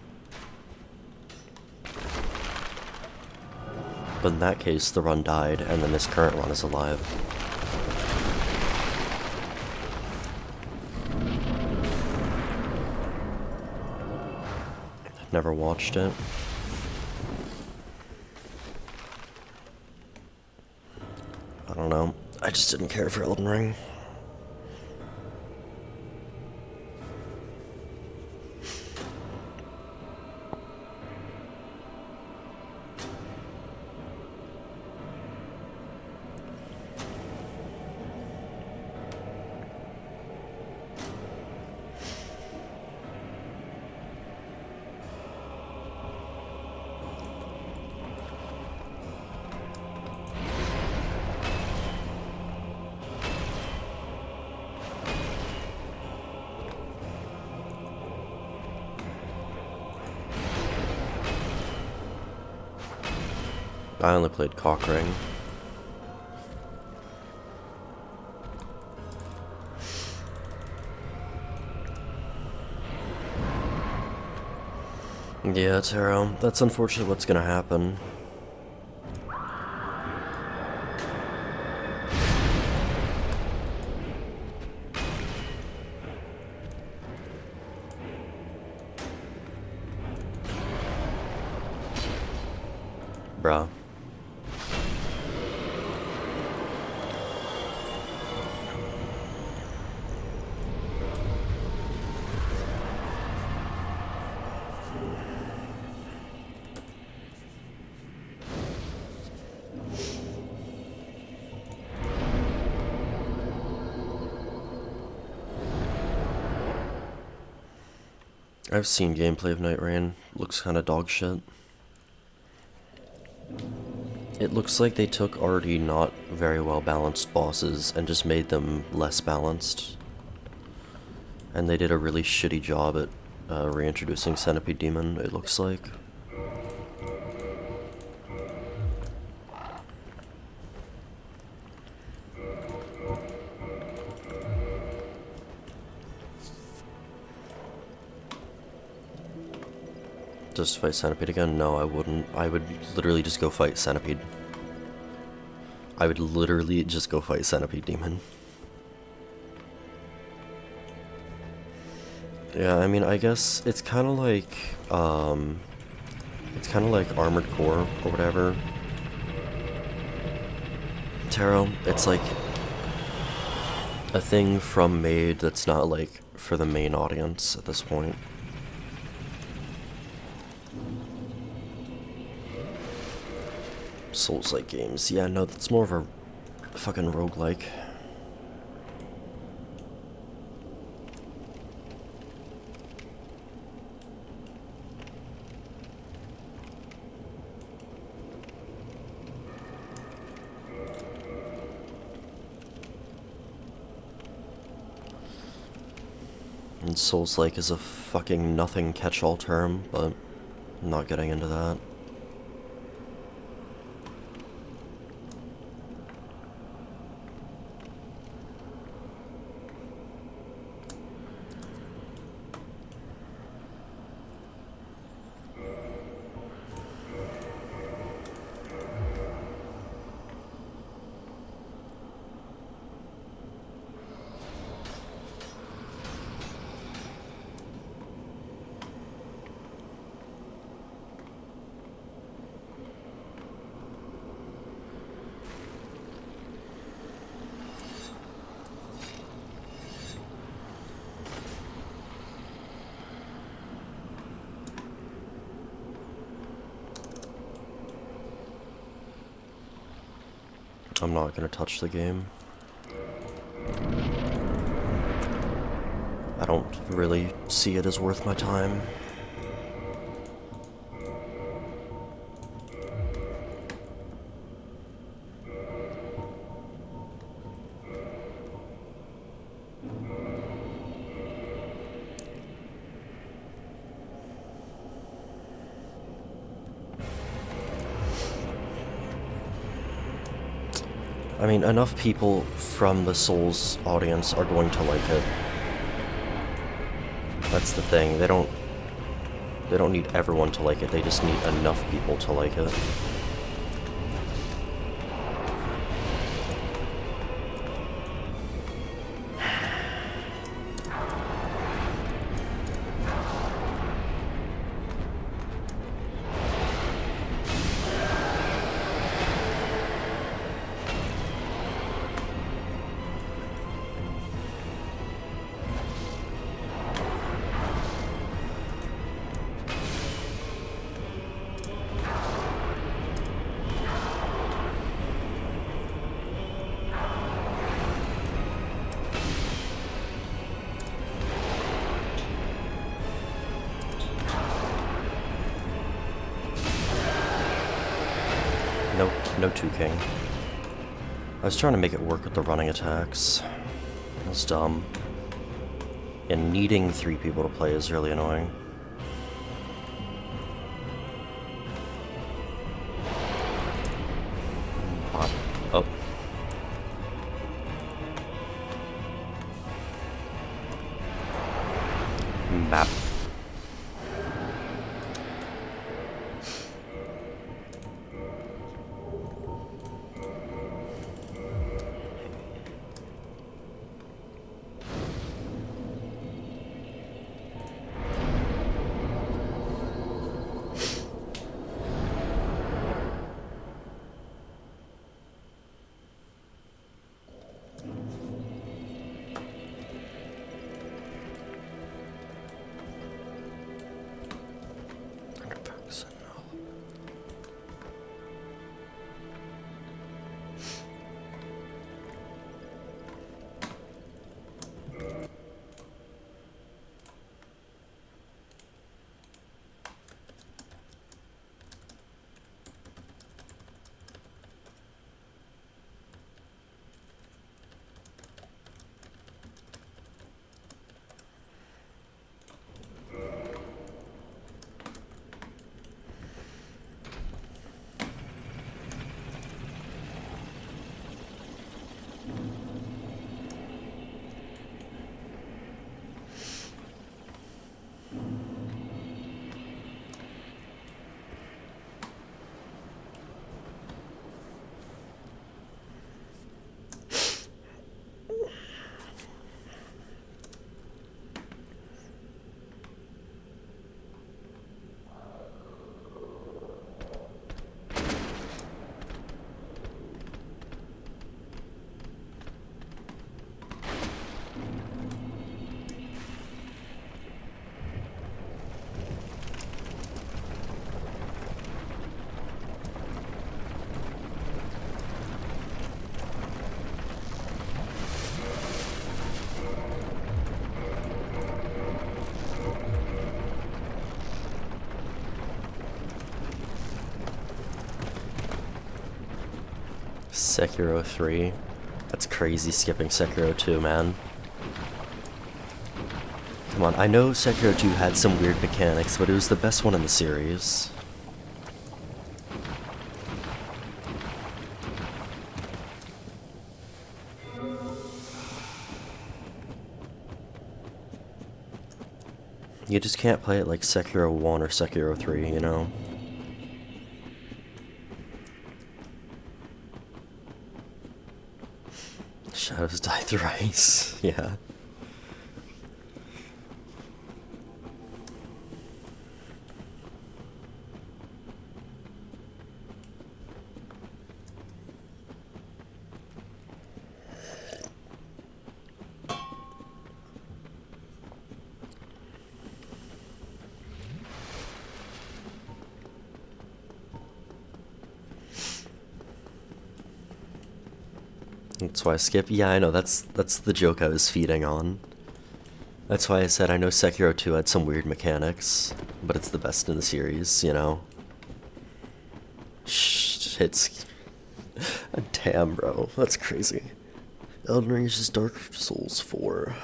A: But in that case, the run died, and then this current run is alive. Never watched it. I don't know. I just didn't care for Elden Ring. I only played Cockring. Yeah, Taro, that's unfortunately what's gonna happen. Bruh. I've seen gameplay of Night Rain. Looks kinda dog shit. It looks like they took already not very well balanced bosses and just made them less balanced. And they did a really shitty job at reintroducing Centipede Demon, it looks like. Just fight Centipede again? No, I wouldn't. I would literally just go fight Centipede. I would literally just go fight Centipede Demon. Yeah, I mean, I guess it's kind of like, Armored Core or whatever. Taro, it's like a thing from Made that's not like for the main audience at this point. Souls-like games. Yeah, no, that's more of a fucking roguelike. And Souls-like is a fucking nothing catch-all term, but I'm not getting into that. I'm not gonna touch the game. I don't really see it as worth my time. I mean, enough people from the Souls audience are going to like it. That's the thing. They don't need everyone to like it. They just need enough people to like it. No 2-king. I was trying to make it work with the running attacks. It was dumb. And needing 3 people to play is really annoying. Oh. Map. Sekiro 3. That's crazy skipping Sekiro 2, man. Come on, I know Sekiro 2 had some weird mechanics, but it was the best one in the series. You just can't play it like Sekiro 1 or Sekiro 3, you know? Shadows die thrice, yeah. That's why I skip. Yeah, I know, that's the joke I was feeding on. That's why I said I know Sekiro 2 had some weird mechanics, but it's the best in the series, you know? Shh, it's... Damn, bro, that's crazy. Elden Ring is just Dark Souls 4.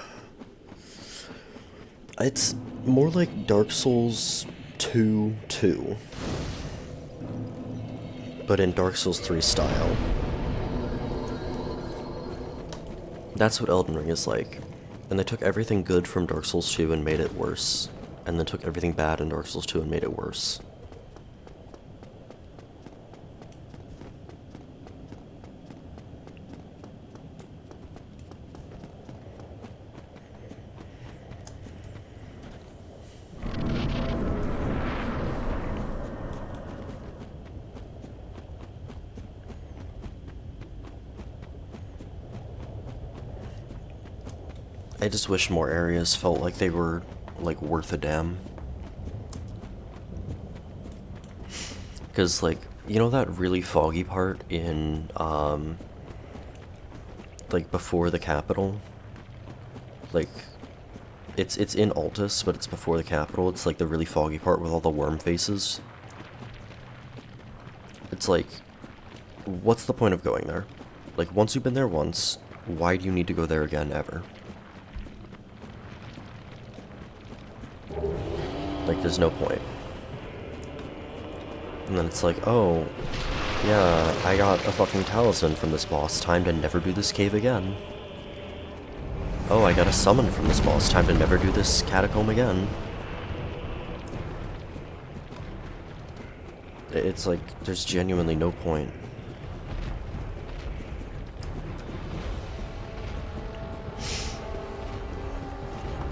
A: It's more like Dark Souls 2 2. But in Dark Souls 3 style. That's what Elden Ring is like. And they took everything good from Dark Souls 2 and made it worse. And then took everything bad in Dark Souls 2 and made it worse. I just wish more areas felt like they were, like, worth a damn. Because, like, you know that really foggy part in, like, before the capital? Like, it's in Altus, but it's before the capital. It's, like, the really foggy part with all the worm faces. It's like, what's the point of going there? Like, once you've been there once, why do you need to go there again ever? Like, there's no point. And then it's like, oh, yeah, I got a fucking talisman from this boss, time to never do this cave again. Oh, I got a summon from this boss, time to never do this catacomb again. It's like, there's genuinely no point.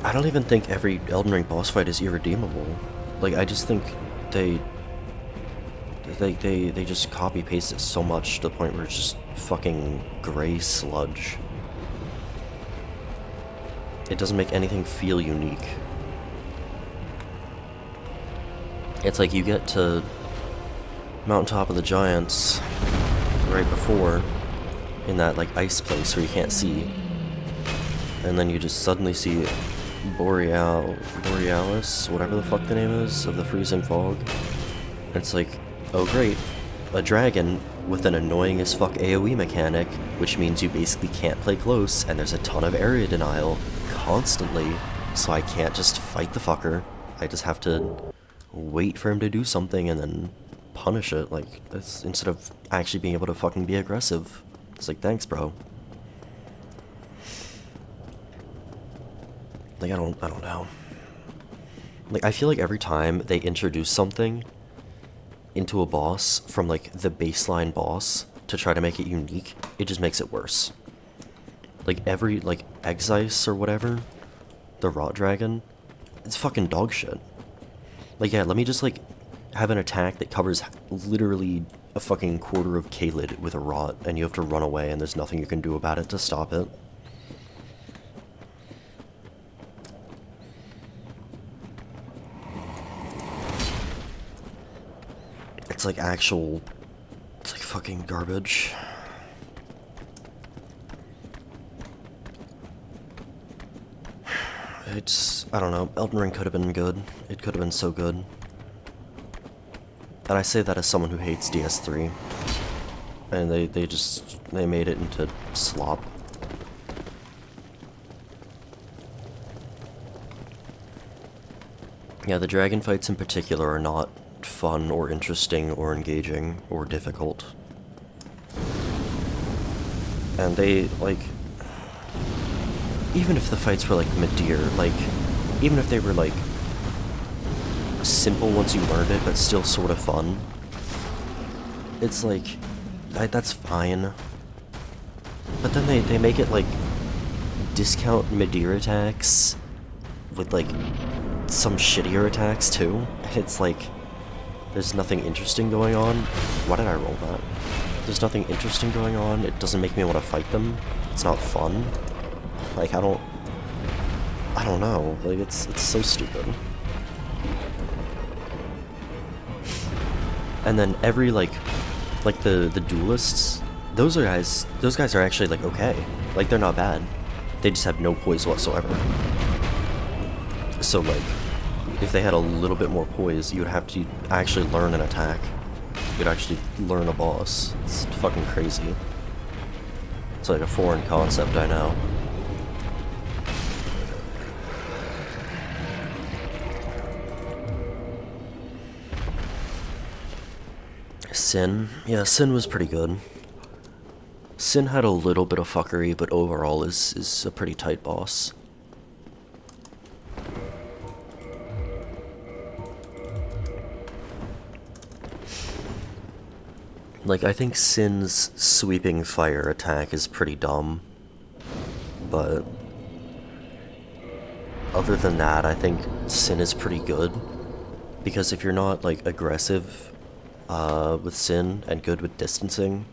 A: I don't even think every Elden Ring boss fight is irredeemable. Like, I just think they just copy-paste it so much to the point where it's just fucking gray sludge. It doesn't make anything feel unique. It's like you get to Mountaintop of the Giants right before, in that, like, ice place where you can't see. And then you just suddenly see Borealis, whatever the fuck the name is, of the freezing fog. And it's like, oh great, a dragon with an annoying as fuck AoE mechanic, which means you basically can't play close, and there's a ton of area denial constantly, so I can't just fight the fucker. I just have to wait for him to do something and then punish it, like, that's, instead of actually being able to fucking be aggressive. It's like, thanks, bro. Like, I don't know. Like, I feel like every time they introduce something into a boss from, like, the baseline boss to try to make it unique, it just makes it worse. Like, every, like, Exeis or whatever, the Rot Dragon, it's fucking dog shit. Like, yeah, let me just, like, have an attack that covers literally a fucking quarter of Caelid with a Rot, and you have to run away and there's nothing you can do about it to stop it. It's like actual... it's like fucking garbage. It's... I don't know. Elden Ring could have been good. It could have been so good. And I say that as someone who hates DS3. And they made it into slop. Yeah, the dragon fights in particular are not fun or interesting or engaging or difficult. And they, like, even if the fights were like Medir, like, even if they were like simple once you learned it but still sort of fun, it's like, that's fine. But then they make it like discount Medir attacks with like some shittier attacks too. It's like, there's nothing interesting going on. Why did I roll that? There's nothing interesting going on. It doesn't make me want to fight them. It's not fun. Like, I don't know. Like, it's so stupid. And then every, like the duelists, those guys are actually like okay. Like they're not bad. They just have no poise whatsoever. So like, if they had a little bit more poise, you would have to actually learn an attack. You'd actually learn a boss. It's fucking crazy. It's like a foreign concept, I know. Sin. Yeah, Sin was pretty good. Sin had a little bit of fuckery, but overall is a pretty tight boss. Like, I think Sin's sweeping fire attack is pretty dumb, but other than that, I think Sin is pretty good, because if you're not, like, aggressive with Sin and good with distancing,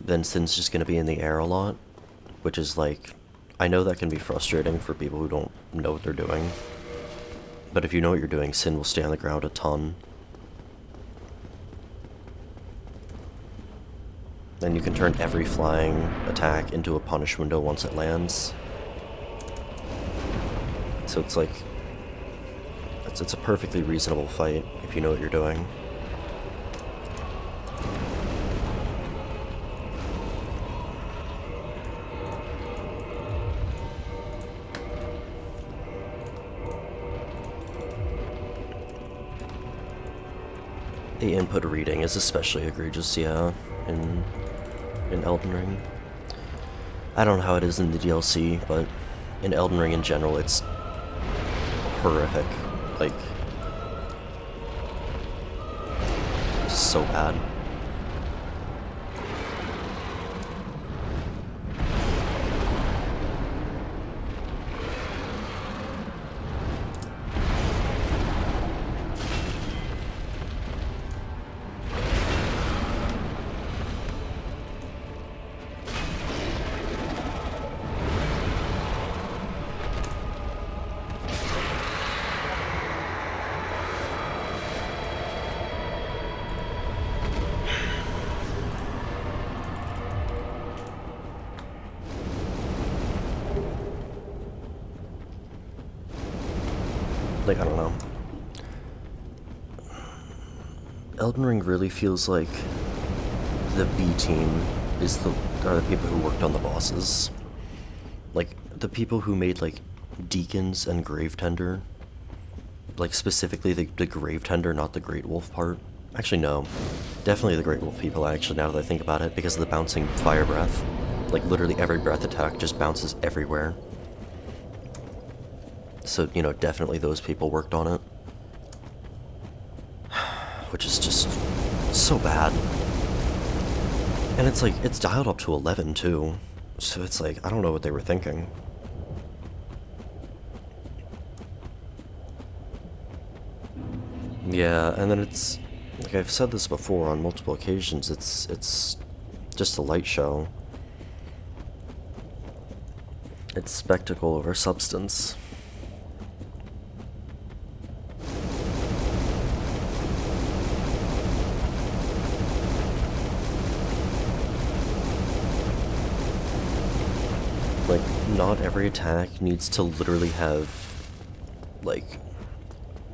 A: then Sin's just gonna be in the air a lot, which is, like, I know that can be frustrating for people who don't know what they're doing, but if you know what you're doing, Sin will stay on the ground a ton. Then you can turn every flying attack into a punish window once it lands. So it's like, it's a perfectly reasonable fight if you know what you're doing. The input reading is especially egregious, yeah, in Elden Ring. I don't know how it is in the DLC, but in Elden Ring in general, it's horrific. Like, so bad. Like, I don't know. Elden Ring really feels like the B team are the people who worked on the bosses. Like, the people who made, like, Deacons and Gravetender. Like, specifically the Gravetender, not the Great Wolf part. Actually, no. Definitely the Great Wolf people, actually, now that I think about it, because of the bouncing fire breath. Like, literally every breath attack just bounces everywhere. So, you know, definitely those people worked on it. Which is just so bad. And it's like, it's dialed up to 11 too. So it's like, I don't know what they were thinking. Yeah, and then it's, like I've said this before on multiple occasions, it's just a light show. It's spectacle over substance. Like, not every attack needs to literally have, like,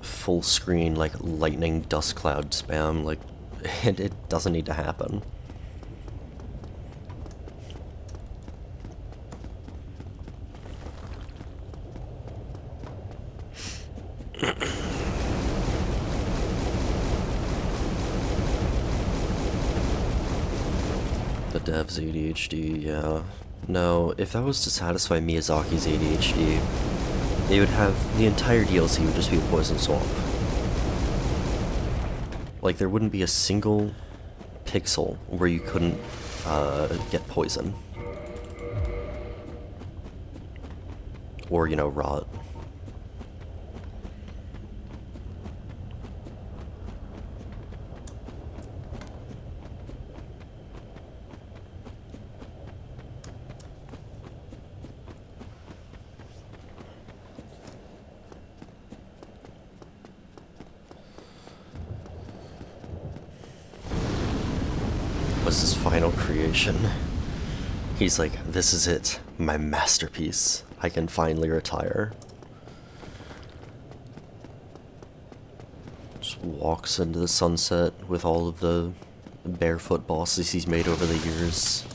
A: full screen, like, lightning dust cloud spam, like, it doesn't need to happen. The dev's ADHD, yeah. No, if that was to satisfy Miyazaki's ADHD, they would have, the entire DLC would just be a poison swamp. Like, there wouldn't be a single pixel where you couldn't, get poison. Or, you know, rot. Was his final creation. He's like, this is it, my masterpiece. I can finally retire. Just walks into the sunset with all of the barefoot bosses he's made over the years.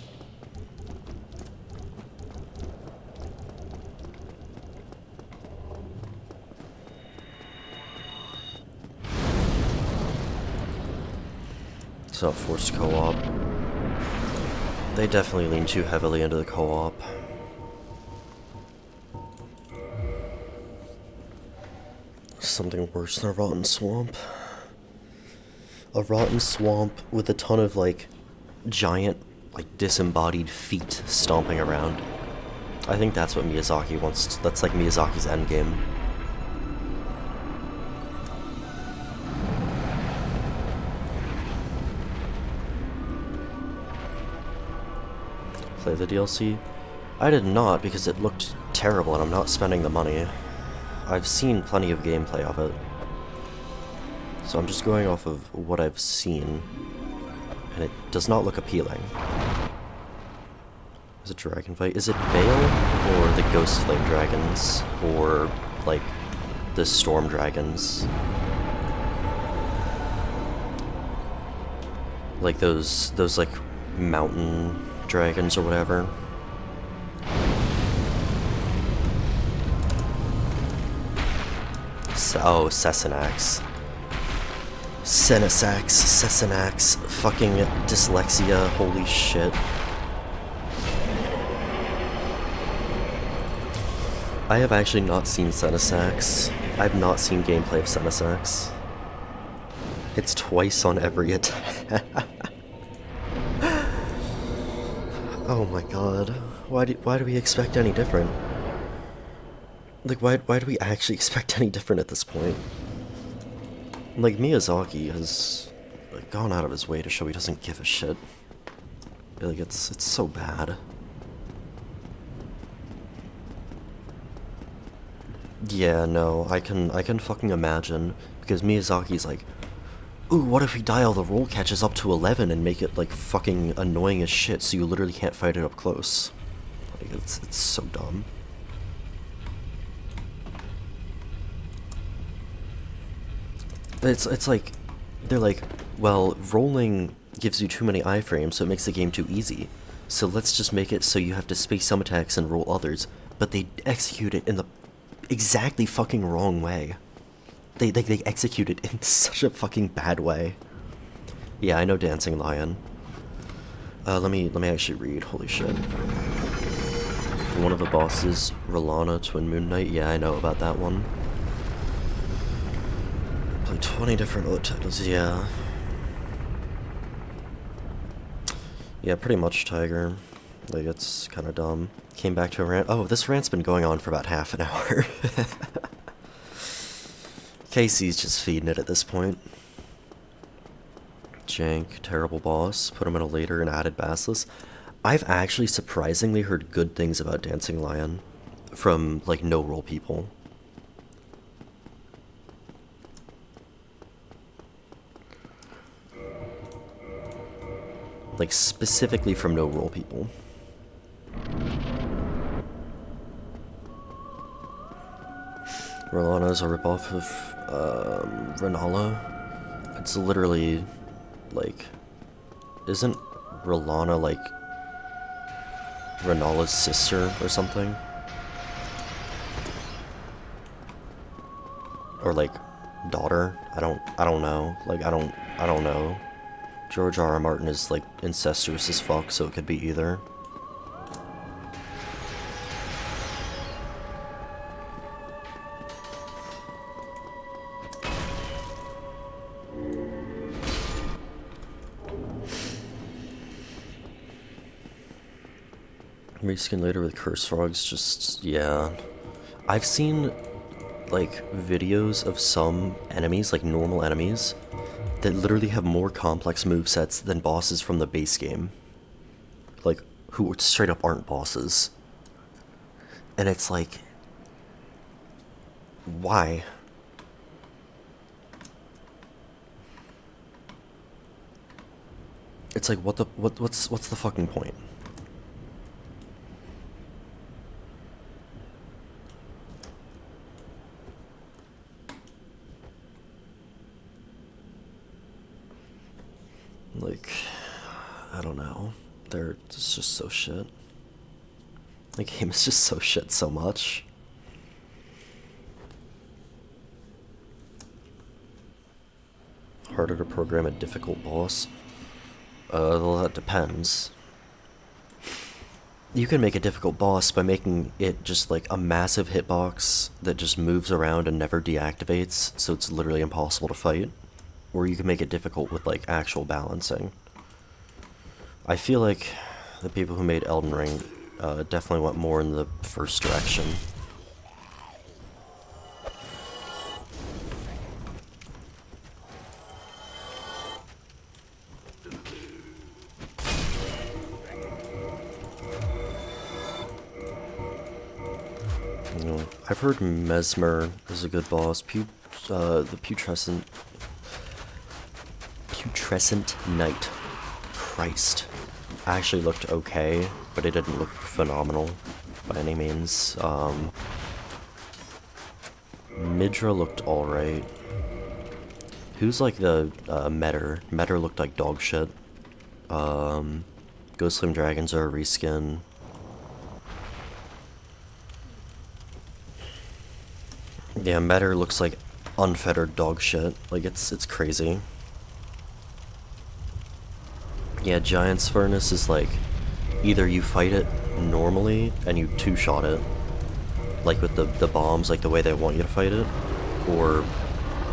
A: It's not forced co-op. They definitely lean too heavily into the co-op. Something worse than a rotten swamp. A rotten swamp with a ton of, like, giant, like, disembodied feet stomping around. I think that's what Miyazaki wants. That's like Miyazaki's endgame. Play the DLC? I did not, because it looked terrible and I'm not spending the money. I've seen plenty of gameplay of it. So I'm just going off of what I've seen. And it does not look appealing. Is it dragon fight? Is it Bale? Or the Ghost Flame Dragons? Or, like, the Storm Dragons? Like those like, mountain dragons or whatever. Oh, Sesanax. Sesanax, fucking dyslexia, holy shit. I have actually not seen Sesanax. I've not seen gameplay of Sesanax. It's twice on every attack. Oh my god. Why do we expect any different? Like, why do we actually expect any different at this point? Like, Miyazaki has, like, gone out of his way to show he doesn't give a shit. Like, it's so bad. Yeah, no, I can fucking imagine, because Miyazaki's like, ooh, what if we dial the roll catches up to 11 and make it, like, fucking annoying as shit so you literally can't fight it up close? Like, it's so dumb. It's like, they're like, well, rolling gives you too many iframes, so it makes the game too easy. So let's just make it so you have to space some attacks and roll others, but they execute it in the exactly fucking wrong way. They execute it in such a fucking bad way. Yeah, I know Dancing Lion. Let me actually read. Holy shit. One of the bosses, Rolana, Twin Moon Knight. Yeah, I know about that one. Play 20 different other titles. Yeah. Yeah, pretty much, Tiger. Like, it's kind of dumb. Came back to a rant. Oh, this rant's been going on for about half an hour. Casey's just feeding it at this point. Jank, terrible boss. Put him in a later and added Basilisk. I've actually surprisingly heard good things about Dancing Lion from, like, no-roll people. Like, specifically from no-roll people. Rolana is a ripoff of, Renala. It's literally, like, isn't Rolana, like, Renala's sister or something? Or, like, daughter? I don't know. Like, I don't know. George R.R. Martin is, like, incestuous as fuck, so it could be either. Reskin later with curse frogs, just, yeah. I've seen, like, videos of some enemies, like normal enemies, that literally have more complex movesets than bosses from the base game. Like, who straight up aren't bosses. And it's like, why? It's like, what's the fucking point? I don't know. It's just so shit. The game is just so shit so much. Harder to program a difficult boss? Well, that depends. You can make a difficult boss by making it just like a massive hitbox that just moves around and never deactivates, so it's literally impossible to fight. Or you can make it difficult with like actual balancing. I feel like the people who made Elden Ring definitely went more in the first direction. I've heard Mesmer is a good boss. The Putrescent Knight. Christ. Actually looked okay, but it didn't look phenomenal by any means. Midra looked alright. Who's like the Metter? Metter looked like dog shit. Ghostflame Dragons are a reskin. Yeah, Metter looks like unfettered dog shit. Like, it's crazy. Yeah, Giant's Furnace is like, either you fight it normally and you two-shot it, like with the bombs, like the way they want you to fight it, or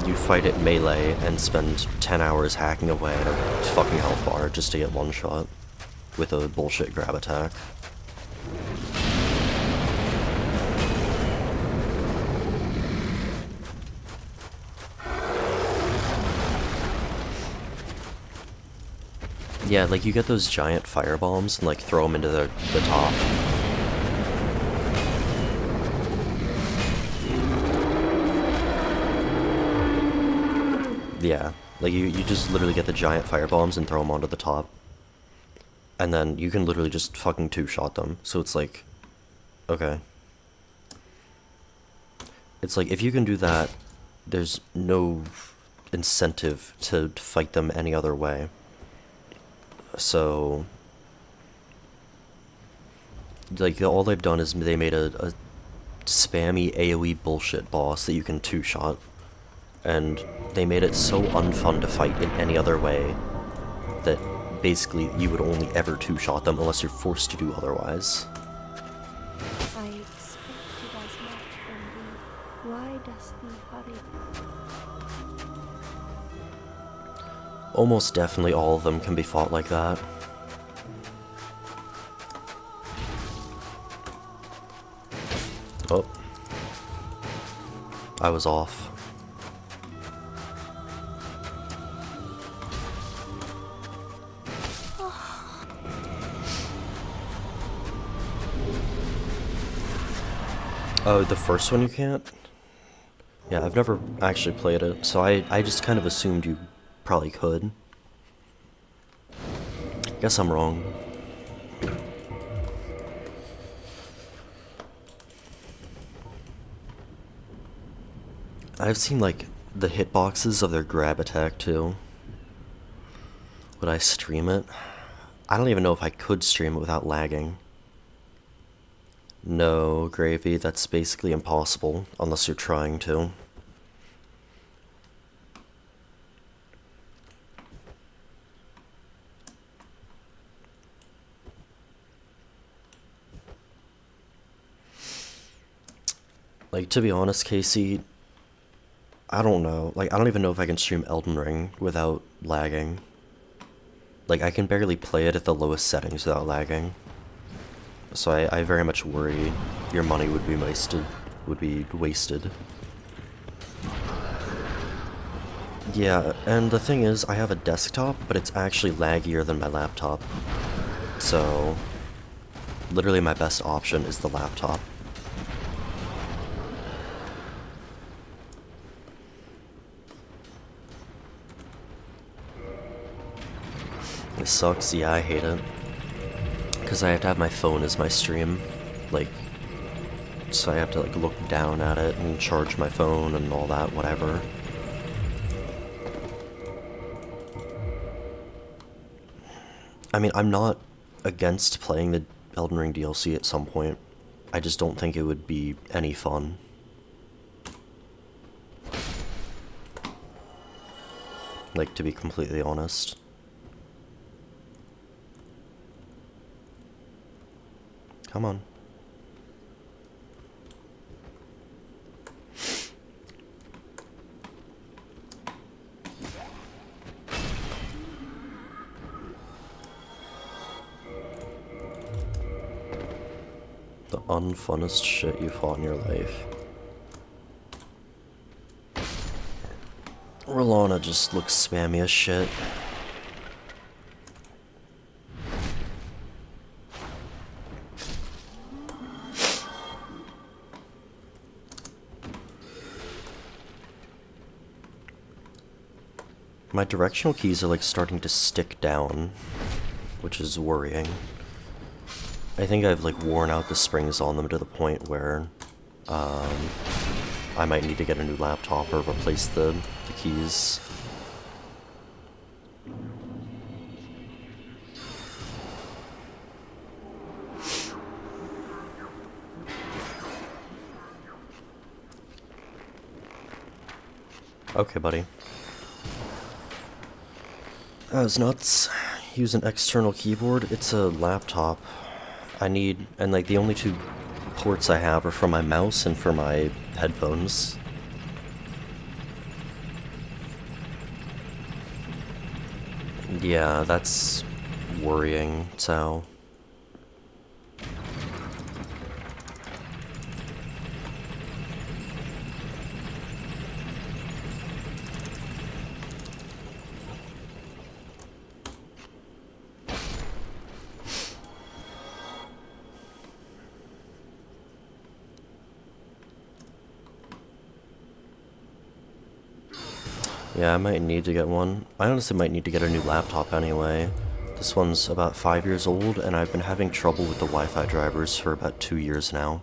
A: you fight it melee and spend 10 hours hacking away at a fucking health bar just to get one shot with a bullshit grab attack. Yeah, like you get those giant fire bombs and like throw them into the top. Yeah, like you just literally get the giant fire bombs and throw them onto the top. And then you can literally just fucking two-shot them. So it's like, okay. It's like, if you can do that, there's no incentive to fight them any other way. So, like, all they've done is they made a spammy AoE bullshit boss that you can two-shot. And they made it so unfun to fight in any other way that basically you would only ever two-shot them unless you're forced to do otherwise.
C: I expected as much from thee. Why dost thee hurry?
A: Almost definitely all of them can be fought like that. Oh. I was off. Oh, the first one you can't? Yeah, I've never actually played it, so I just kind of assumed you probably could. Guess I'm wrong. I've seen, like, the hitboxes of their grab attack, too. Would I stream it? I don't even know if I could stream it without lagging. No, Gravy, that's basically impossible, unless you're trying to. Like, to be honest, Casey, I don't know. Like, I don't even know if I can stream Elden Ring without lagging. Like, I can barely play it at the lowest settings without lagging. So I very much worry your money would be wasted. Yeah, and the thing is, I have a desktop, but it's actually laggier than my laptop. So, literally my best option is the laptop. It sucks, yeah, I hate it. Because I have to have my phone as my stream, like, so I have to, like, look down at it and charge my phone and all that, whatever. I mean, I'm not against playing the Elden Ring DLC at some point. I just don't think it would be any fun. Like, to be completely honest. Come on. The unfunnest shit you fought in your life. Rolana just looks spammy as shit. My directional keys are like starting to stick down, which is worrying. I think I've like worn out the springs on them to the point where I might need to get a new laptop or replace the keys. Okay, buddy. That was nuts. Use an external keyboard. It's a laptop. I need, and like the only two ports I have are for my mouse and for my headphones. Yeah, that's worrying, so. Yeah, I might need to get one. I honestly might need to get a new laptop anyway. This one's about 5 years old, and I've been having trouble with the Wi-Fi drivers for about 2 years now.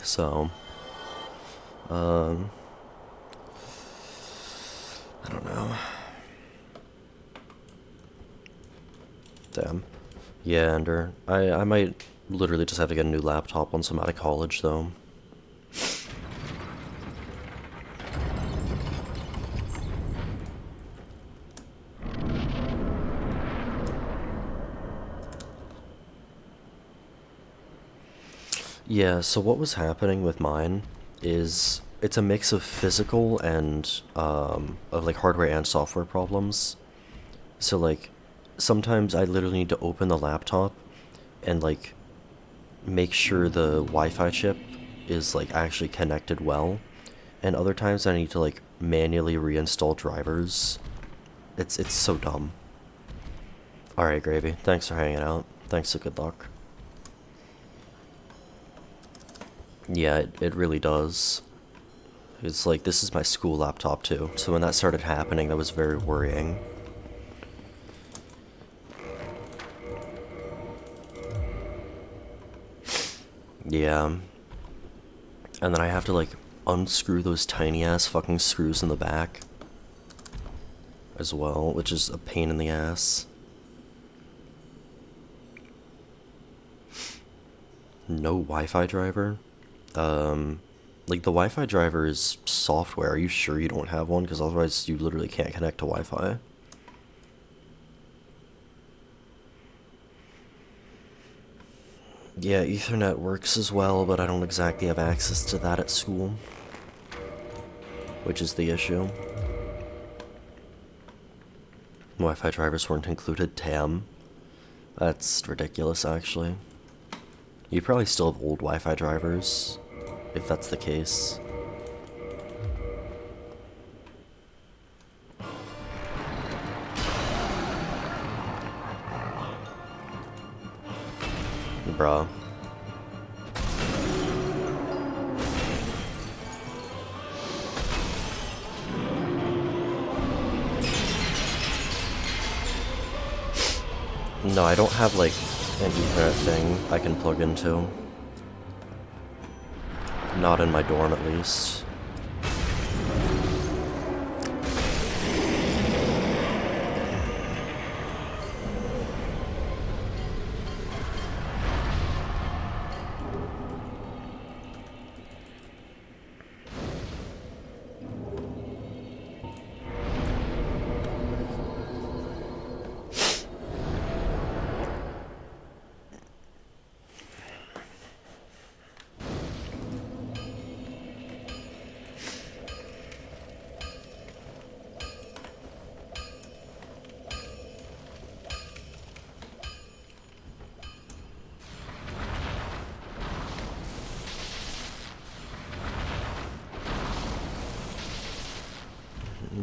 A: So, I don't know. Damn. Yeah, Ender. I might literally just have to get a new laptop once I'm out of college, though. Yeah, so what was happening with mine is it's a mix of physical and of like hardware and software problems. So like sometimes I literally need to open the laptop and like make sure the Wi-Fi chip is like actually connected well, and other times I need to like manually reinstall drivers. It's so dumb. Alright, Gravy, thanks for hanging out. Thanks, so good luck. Yeah, it really does. It's like, this is my school laptop too, so when that started happening, that was very worrying. Yeah. And then I have to like unscrew those tiny ass fucking screws in the back as well, which is a pain in the ass. No Wi-Fi driver? Like the Wi-Fi driver is software. Are you sure you don't have one? Because otherwise you literally can't connect to Wi-Fi. Yeah, Ethernet works as well, but I don't exactly have access to that at school, which is the issue. Wi-Fi drivers weren't included. Damn. That's ridiculous, actually. You probably still have old Wi-Fi drivers, if that's the case. Bruh. No, I don't have like an Ethernet thing I can plug into. Not in my dorm, at least.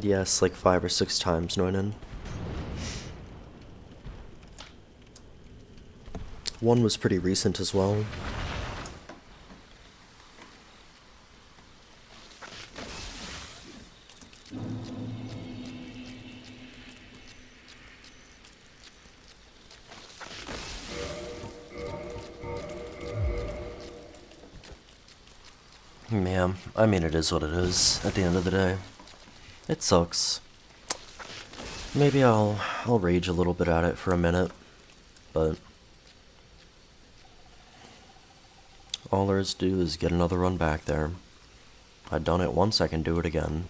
A: Yes, like 5 or 6 times, noinyn. One was pretty recent as well. Yeah, I mean it is what it is at the end of the day. It sucks. Maybe I'll rage a little bit at it for a minute, but all there is to do is get another run back there. I've done it once, I can do it again.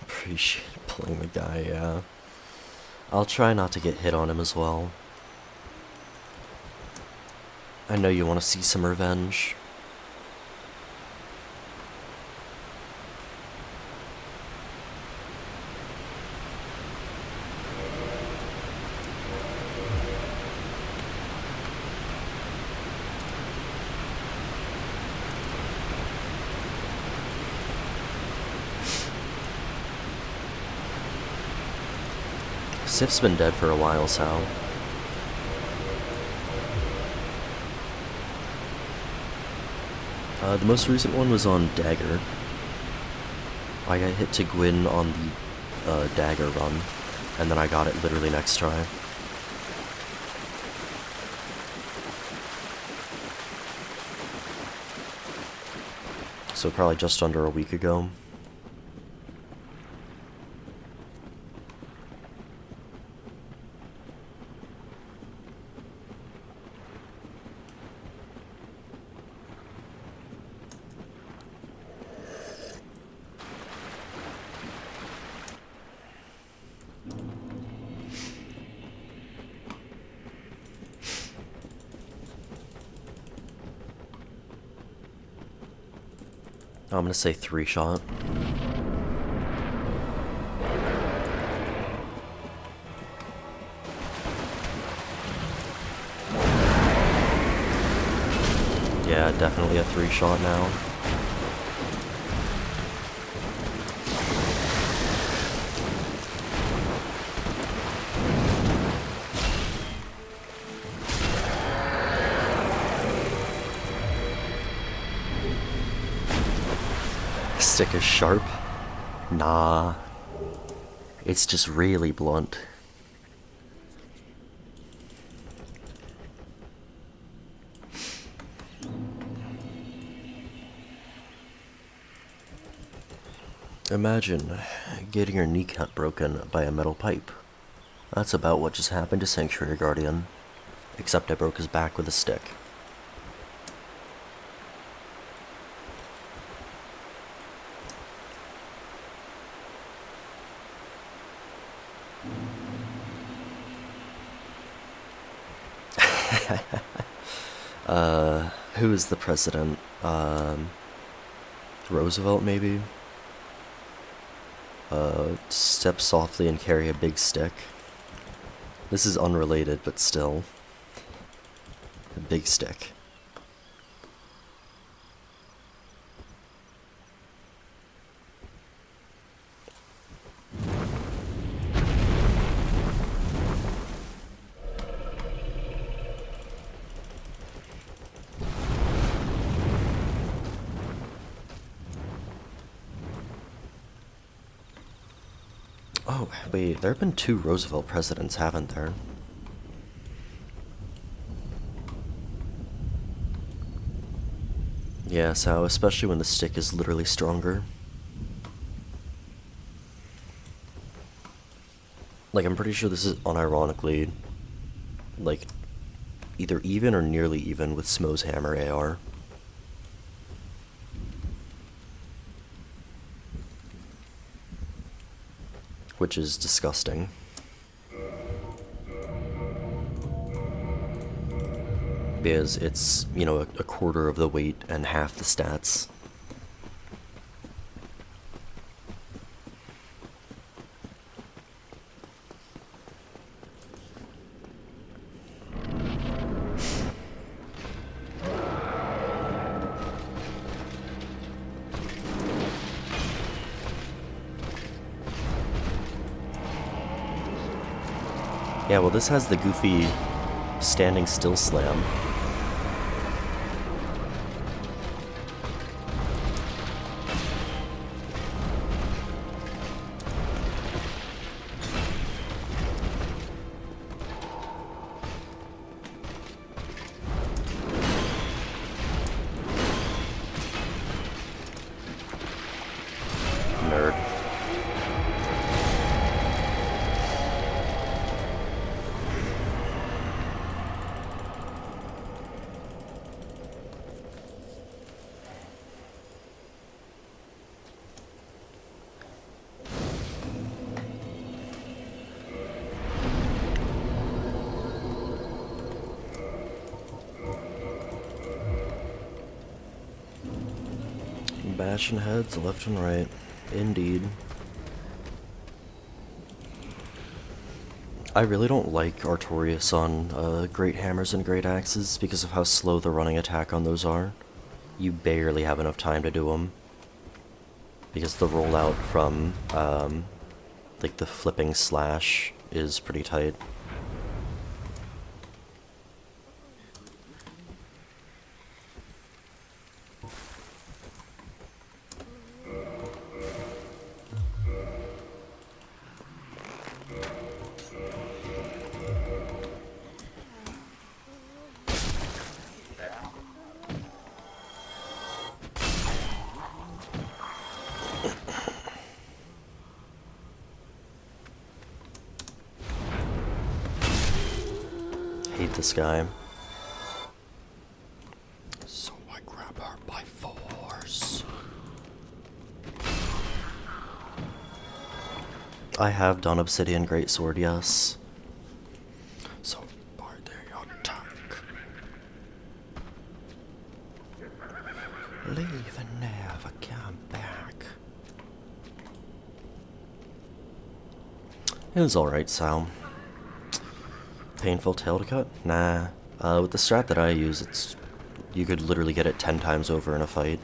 A: Appreciate pulling the guy, yeah. I'll try not to get hit on him as well. I know you want to see some revenge. Sif's been dead for a while, Sal. The most recent one was on Dagger. I got hit to Gwyn on the Dagger run, and then I got it literally next try. So probably just under a week ago. I'm gonna say 3-shot. Yeah, definitely a 3-shot now. Stick is sharp? Nah. It's just really blunt. Imagine getting your kneecap broken by a metal pipe. That's about what just happened to Sanctuary Guardian. Except I broke his back with a stick. Who is the president? Roosevelt, maybe? Step softly and carry a big stick. This is unrelated, but still. A big stick. Oh, wait, there have been 2 Roosevelt presidents, haven't there? Yeah, so especially when the stick is literally stronger. Like, I'm pretty sure this is unironically, like, either even or nearly even with Smough's hammer AR. Which is disgusting. Because it's, you know, a quarter of the weight and half the stats. Yeah, well, this has the goofy standing still slam. Nerd. Bashing heads left and right. Indeed. I really don't like Artorias on Great Hammers and Great Axes because of how slow the running attack on those are. You barely have enough time to do them. Because the rollout from, like the flipping slash is pretty tight. Hate this guy. So I grab her by force. I have done Obsidian Greatsword, yes. So by the attack. Leave and never come back. It was alright, Sal. Painful tail to cut? Nah. With the strat that I use, you could literally get it 10 times over in a fight.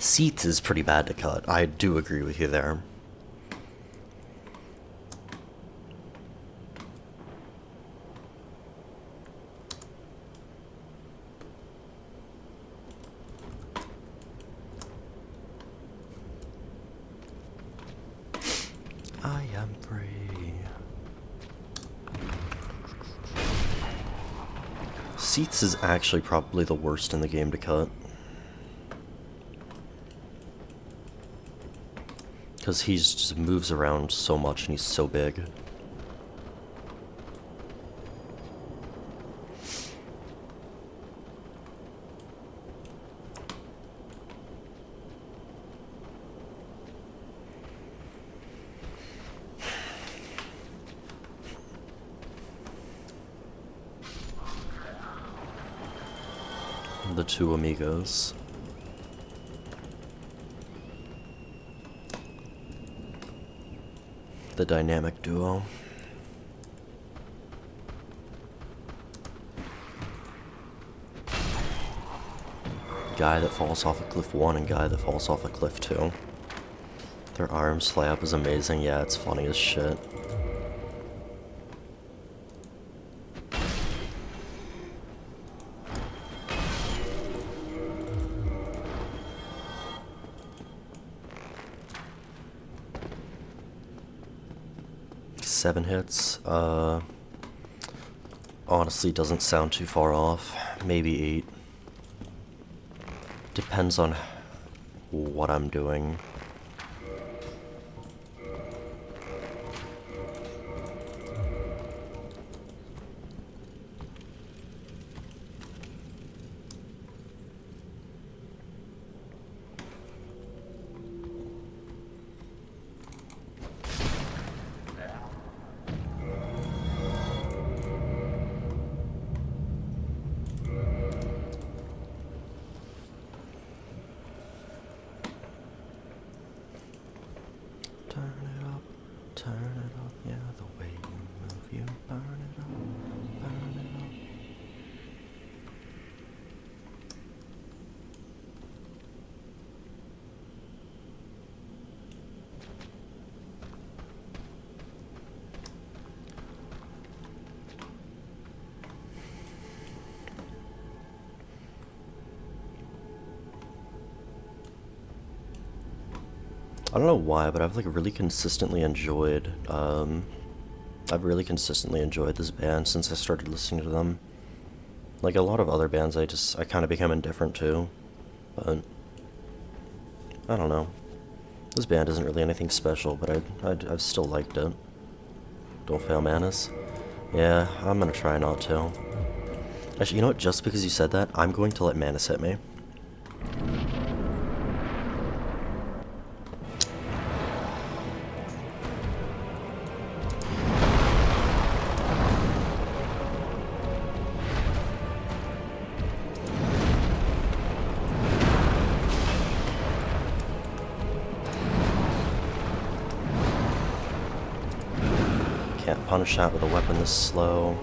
A: Seath is pretty bad to cut. I do agree with you there. I am free. Seath is actually probably the worst in the game to cut. Because he just moves around so much and he's so big. The two amigos. The dynamic duo. Guy that falls off a cliff 1 and guy that falls off a cliff 2. Their arms fly up is amazing. Yeah, it's funny as shit. Seven hits, honestly doesn't sound too far off. Maybe 8. Depends on what I'm doing. I don't know why, but I've like really consistently enjoyed, this band since I started listening to them. Like a lot of other bands, I kind of became indifferent to, but I don't know. This band isn't really anything special, but I've still liked it. Don't fail, Manus. Yeah, I'm gonna try not to. Actually, you know what? Just because you said that, I'm going to let Manus hit me. Can't punish that with a weapon this slow.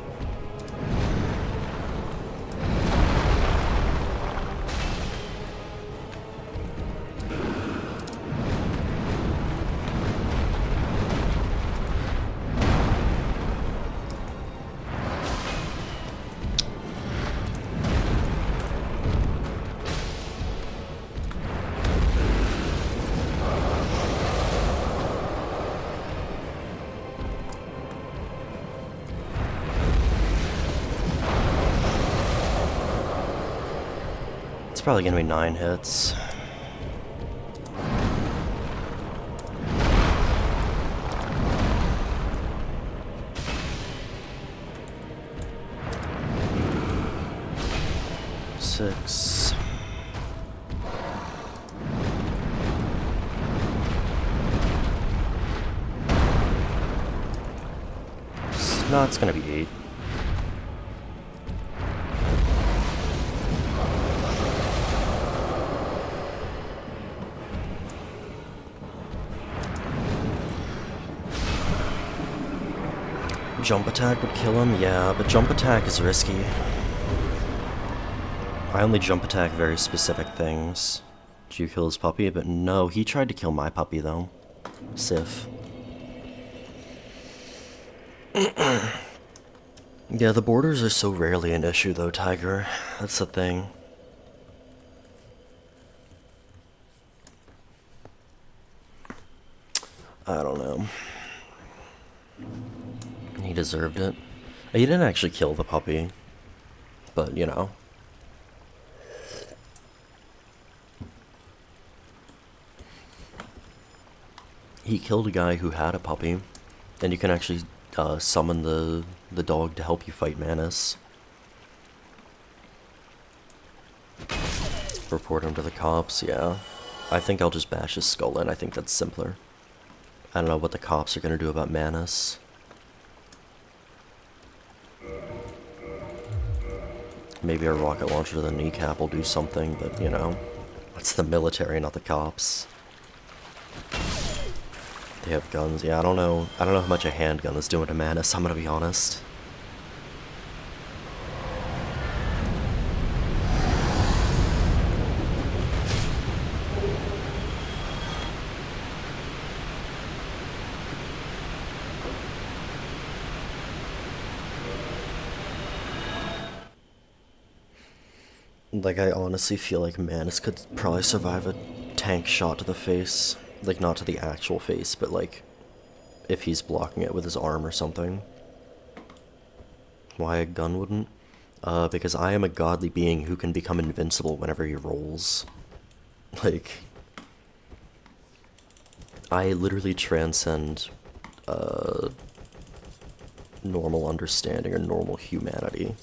A: It's probably gonna be 9 hits. Six. No, it's gonna be 8. Jump attack would kill him? Yeah, but jump attack is risky. I only jump attack very specific things. Did you kill his puppy? But no, he tried to kill my puppy though. Sif. Yeah, the borders are so rarely an issue though, Tiger. That's the thing. I don't know. He deserved it. He didn't actually kill the puppy, but you know. He killed a guy who had a puppy, and you can actually summon the dog to help you fight Manus. Report him to the cops, yeah. I think I'll just bash his skull in, I think that's simpler. I don't know what the cops are gonna do about Manus. Maybe a rocket launcher to the kneecap will do something, but you know, it's the military, not the cops. They have guns, yeah, I don't know how much a handgun is doing to Manus, I'm gonna be honest. Like, I honestly feel like Manus could probably survive a tank shot to the face. Like, not to the actual face, but like, if he's blocking it with his arm or something. Why a gun wouldn't? Because I am a godly being who can become invincible whenever he rolls. Like, I literally transcend, normal understanding or normal humanity.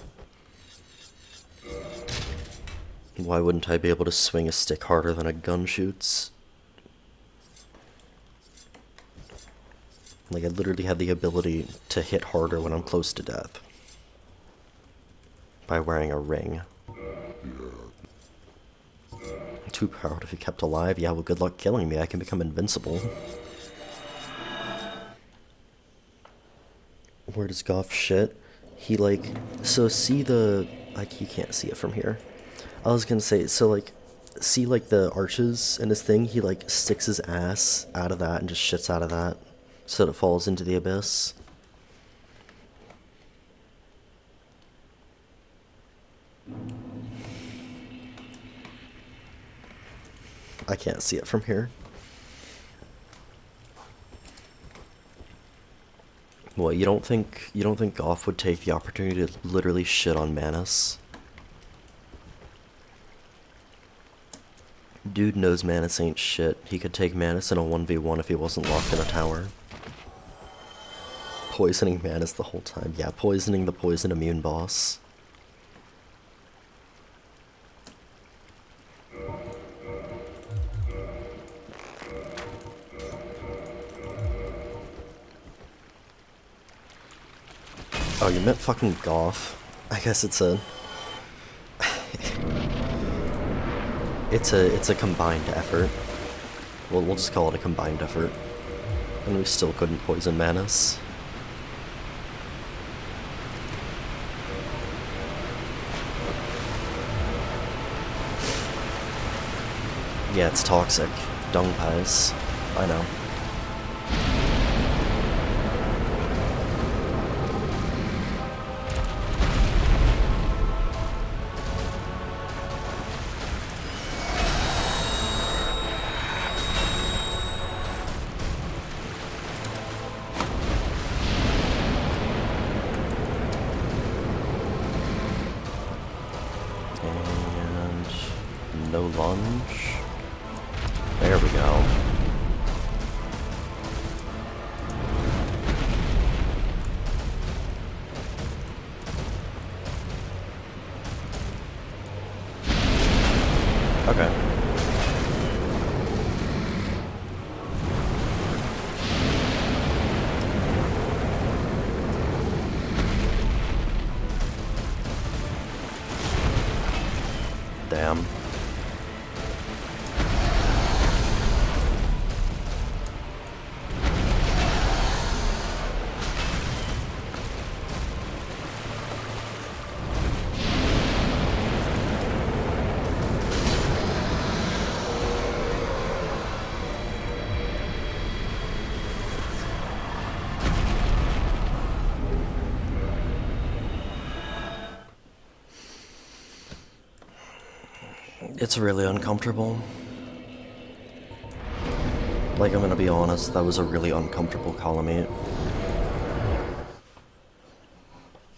A: Why wouldn't I be able to swing a stick harder than a gun shoots? Like, I literally have the ability to hit harder when I'm close to death. By wearing a ring. Too proud if he kept alive? Yeah, well, good luck killing me. I can become invincible. Where does Goff shit? He, like... So, see the... Like, you can't see it from here. I was gonna say, so, like... See, like, the arches in his thing? He, like, sticks his ass out of that and just shits out of that. So that it falls into the abyss. I can't see it from here. What, you don't think Goff would take the opportunity to literally shit on Manus? Dude knows Manus ain't shit. He could take Manus in a 1v1 if he wasn't locked in a tower. Poisoning Manus the whole time. Yeah, poisoning the poison immune boss. Oh, you meant fucking Goff. I guess it's a... it's a combined effort. We'll just call it a combined effort. And we still couldn't poison Manus. Yeah, it's toxic. Dung pies. I know. And no lunge. There we go. Okay. Damn. It's really uncomfortable. Like, I'm gonna be honest, that was a really uncomfortable Kalameet.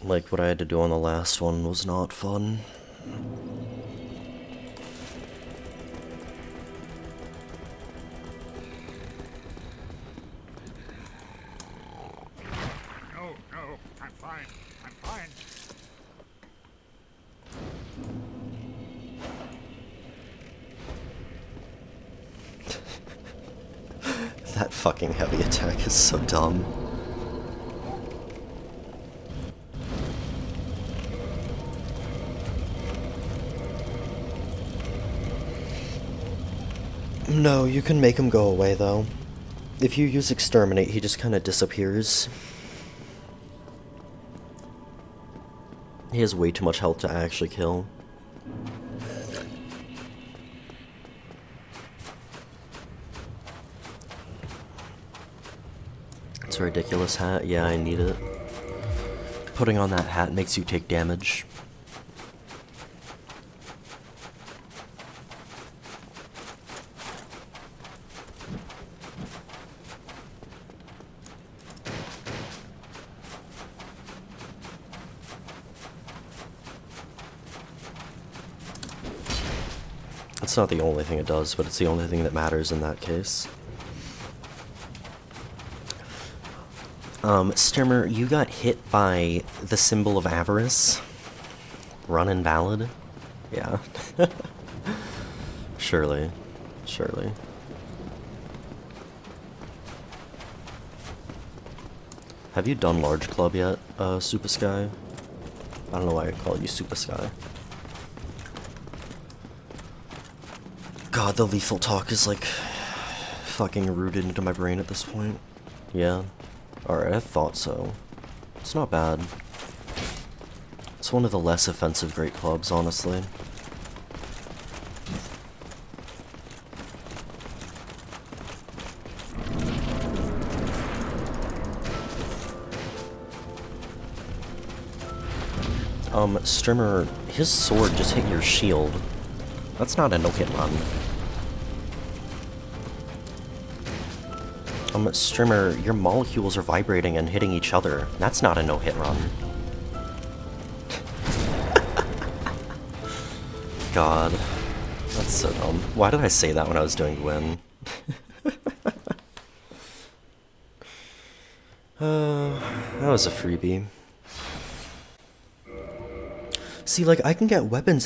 A: Like, what I had to do on the last one was not fun.
B: No, I'm fine. I'm fine.
A: That fucking heavy attack is so dumb. No, you can make him go away though. If you use Exterminate, he just kinda disappears. He has way too much health to actually kill. It's a ridiculous hat. Yeah, I need it. Putting on that hat makes you take damage. It's not the only thing it does, but it's the only thing that matters in that case. Sturmer, you got hit by the symbol of avarice? Run invalid? Yeah. Surely. Surely. Have you done Large Club yet, Super Sky? I don't know why I call you Super Sky. God, the lethal talk is like fucking rooted into my brain at this point. Yeah. Alright, I thought so. It's not bad. It's one of the less offensive great clubs, honestly. Strimmer, his sword just hit your shield. That's not a no-hit run. Strimmer, your molecules are vibrating and hitting each other. That's not a no-hit run. God. That's so dumb. Why did I say that when I was doing Gwyn? That was a freebie. See, like, I can get weapons if